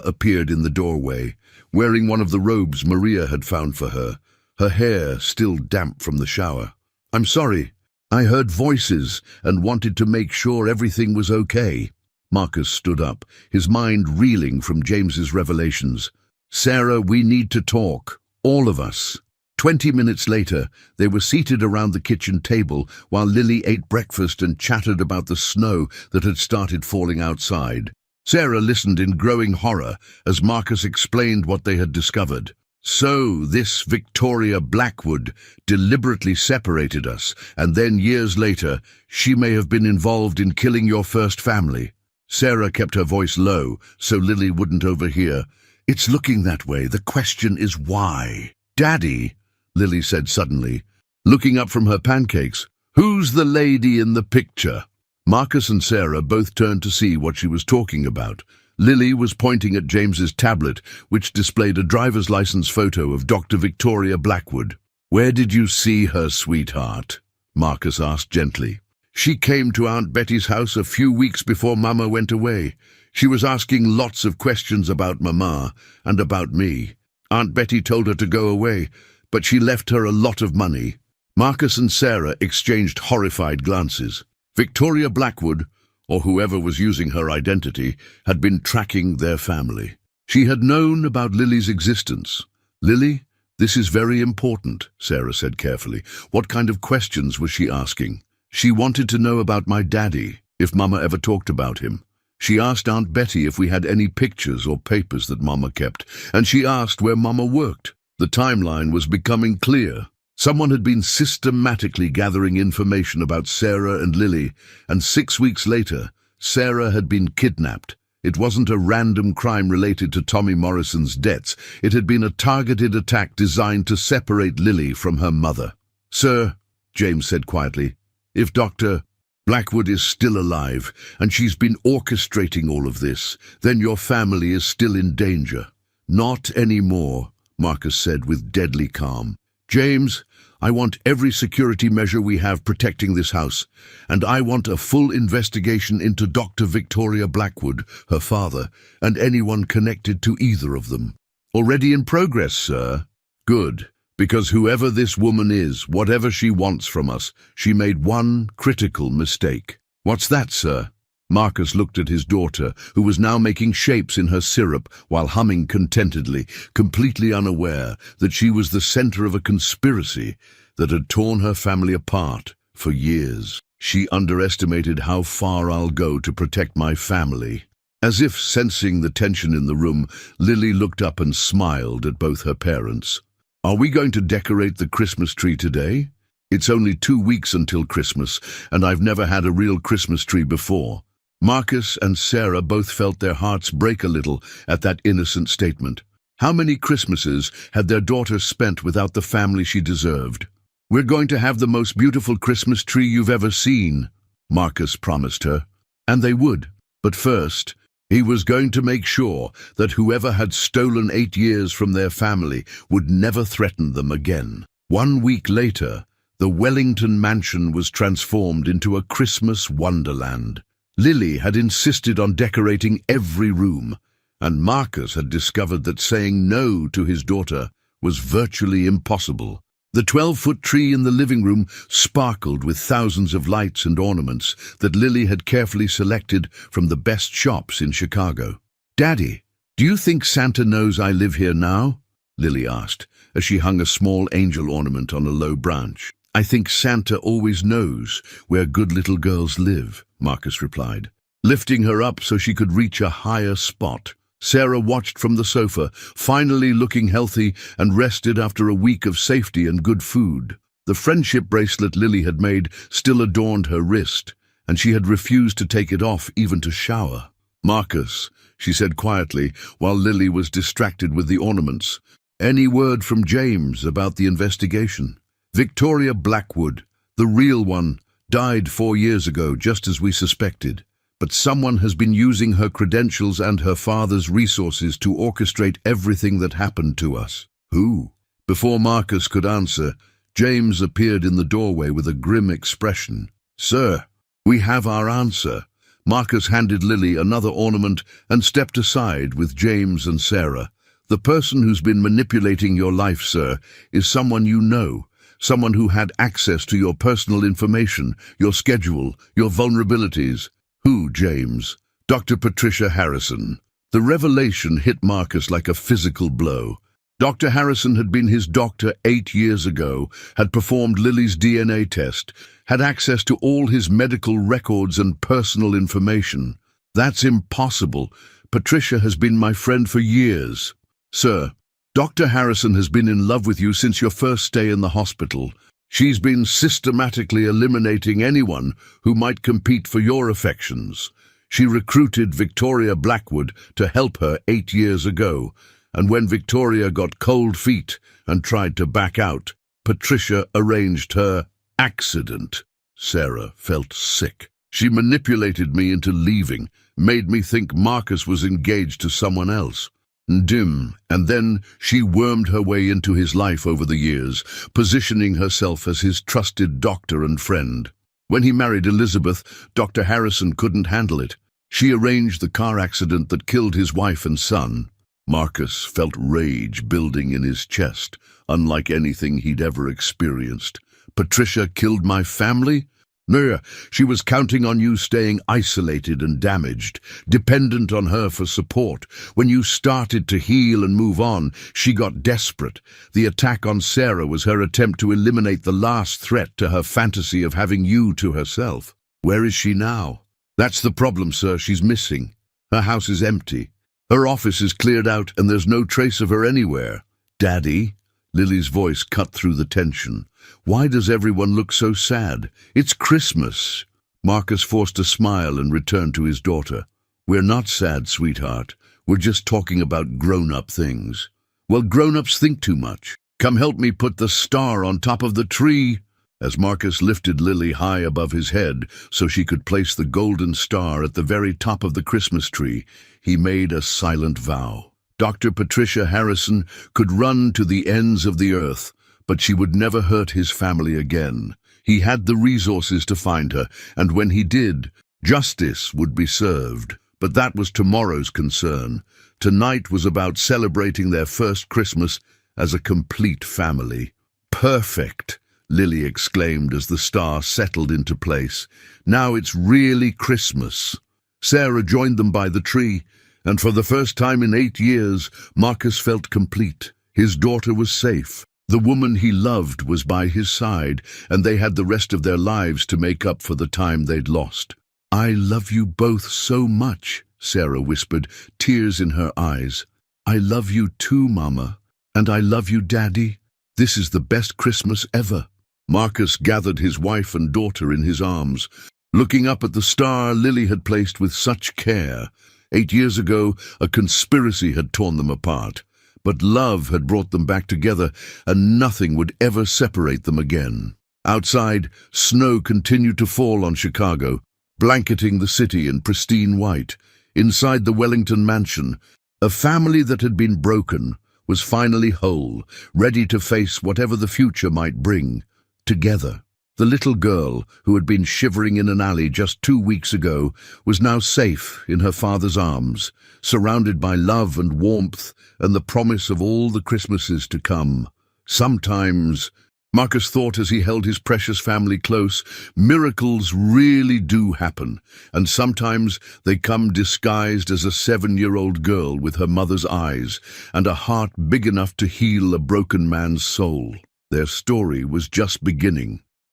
appeared in the doorway, wearing one of the robes Maria had found for her, her hair still damp from the shower. I'm sorry. I heard voices and wanted to make sure everything was okay. Marcus stood up, his mind reeling from James's revelations. Sarah, we need to talk. All of us. 20 minutes later, they were seated around the kitchen table while Lily ate breakfast and chattered about the snow that had started falling outside. Sarah listened in growing horror as Marcus explained what they had discovered. So this Victoria Blackwood deliberately separated us, and then years later, she may have been involved in killing your first family. Sarah kept her voice low so Lily wouldn't overhear. It's looking that way. The question is why? Daddy, Lily said suddenly, looking up from her pancakes. Who's the lady in the picture? Marcus and Sarah both turned to see what she was talking about. Lily was pointing at James's tablet, which displayed a driver's license photo of Dr. Victoria Blackwood. Where did you see her, sweetheart? Marcus asked gently. She came to Aunt Betty's house a few weeks before Mama went away. She was asking lots of questions about Mama and about me. Aunt Betty told her to go away, but she left her a lot of money. Marcus and Sarah exchanged horrified glances. Victoria Blackwood, or whoever was using her identity, had been tracking their family. She had known about Lily's existence. Lily, this is very important, Sarah said carefully. What kind of questions was she asking? She wanted to know about my daddy, if Mama ever talked about him. She asked Aunt Betty if we had any pictures or papers that Mama kept, and she asked where Mama worked. The timeline was becoming clear. Someone had been systematically gathering information about Sarah and Lily, and 6 weeks later, Sarah had been kidnapped. It wasn't a random crime related to Tommy Morrison's debts. It had been a targeted attack designed to separate Lily from her mother. Sir, James said quietly, if Dr. Blackwood is still alive, and she's been orchestrating all of this, then your family is still in danger. Not anymore, Marcus said with deadly calm. James, I want every security measure we have protecting this house, and I want a full investigation into Dr. Victoria Blackwood, her father, and anyone connected to either of them. Already in progress, sir. Good. Because whoever this woman is, whatever she wants from us, she made one critical mistake. What's that, sir? Marcus looked at his daughter, who was now making shapes in her syrup while humming contentedly, completely unaware that she was the center of a conspiracy that had torn her family apart for years. She underestimated how far I'll go to protect my family. As if sensing the tension in the room, Lily looked up and smiled at both her parents. Are we going to decorate the Christmas tree today? It's only 2 weeks until Christmas, and I've never had a real Christmas tree before. Marcus and Sarah both felt their hearts break a little at that innocent statement. How many Christmases had their daughter spent without the family she deserved? We're going to have the most beautiful Christmas tree you've ever seen, Marcus promised her. And they would. But first, he was going to make sure that whoever had stolen 8 years from their family would never threaten them again. 1 week later, the Wellington mansion was transformed into a Christmas wonderland. Lily had insisted on decorating every room, and Marcus had discovered that saying no to his daughter was virtually impossible. The 12-foot tree in the living room sparkled with thousands of lights and ornaments that Lily had carefully selected from the best shops in Chicago. Daddy, do you think Santa knows I live here now? Lily asked, as she hung a small angel ornament on a low branch. I think Santa always knows where good little girls live, Marcus replied, lifting her up so she could reach a higher spot. Sarah watched from the sofa, finally looking healthy and rested after a week of safety and good food. The friendship bracelet Lily had made still adorned her wrist, and she had refused to take it off even to shower. "Marcus," she said quietly, while Lily was distracted with the ornaments. "Any word from James about the investigation?" "Victoria Blackwood, the real one, died 4 years ago, just as we suspected. But someone has been using her credentials and her father's resources to orchestrate everything that happened to us." "Who?" Before Marcus could answer, James appeared in the doorway with a grim expression. "Sir, we have our answer." Marcus handed Lily another ornament and stepped aside with James and Sarah. "The person who's been manipulating your life, sir, is someone you know, someone who had access to your personal information, your schedule, your vulnerabilities." "Who, James?" "Dr. Patricia Harrison." The revelation hit Marcus like a physical blow. Dr. Harrison had been his doctor 8 years ago, had performed Lily's DNA test, had access to all his medical records and personal information. "That's impossible. Patricia has been my friend for years." "Sir, Dr. Harrison has been in love with you since your first stay in the hospital. She's been systematically eliminating anyone who might compete for your affections. She recruited Victoria Blackwood to help her 8 years ago, and when Victoria got cold feet and tried to back out, Patricia arranged her accident." Sarah felt sick. "She manipulated me into leaving, made me think Marcus was engaged to someone else. And then she wormed her way into his life over the years, positioning herself as his trusted doctor and friend. When he married Elizabeth, Dr. Harrison couldn't handle it. She arranged the car accident that killed his wife and son." Marcus felt rage building in his chest, unlike anything he'd ever experienced. "Patricia killed my family?" "No, she was counting on you staying isolated and damaged, dependent on her for support. When you started to heal and move on, she got desperate. The attack on Sarah was her attempt to eliminate the last threat to her fantasy of having you to herself." "Where is she now?" "That's the problem, sir. She's missing. Her house is empty. Her office is cleared out and there's no trace of her anywhere." "Daddy?" Lily's voice cut through the tension. "Why does everyone look so sad? It's Christmas." Marcus forced a smile and returned to his daughter. "We're not sad, sweetheart. We're just talking about grown-up things." "Well, grown-ups think too much. Come help me put the star on top of the tree." As Marcus lifted Lily high above his head so she could place the golden star at the very top of the Christmas tree, he made a silent vow. Dr. Patricia Harrison could run to the ends of the earth, but she would never hurt his family again. He had the resources to find her, and when he did, justice would be served. But that was tomorrow's concern. Tonight was about celebrating their first Christmas as a complete family. "Perfect!" Lily exclaimed as the star settled into place. "Now it's really Christmas." Sarah joined them by the tree, and for the first time in 8 years, Marcus felt complete. His daughter was safe. The woman he loved was by his side, and they had the rest of their lives to make up for the time they'd lost. "I love you both so much," Sarah whispered, tears in her eyes. "I love you too, Mama. And I love you, Daddy. This is the best Christmas ever." Marcus gathered his wife and daughter in his arms, looking up at the star Lily had placed with such care. 8 years ago, a conspiracy had torn them apart, but love had brought them back together, and nothing would ever separate them again. Outside, snow continued to fall on Chicago, blanketing the city in pristine white. Inside the Wellington mansion, a family that had been broken was finally whole, ready to face whatever the future might bring. Together. The little girl, who had been shivering in an alley just 2 weeks ago, was now safe in her father's arms, surrounded by love and warmth and the promise of all the Christmases to come. Sometimes, Marcus thought as he held his precious family close, miracles really do happen, and sometimes they come disguised as a 7-year-old girl with her mother's eyes and a heart big enough to heal a broken man's soul. Their story was just beginning.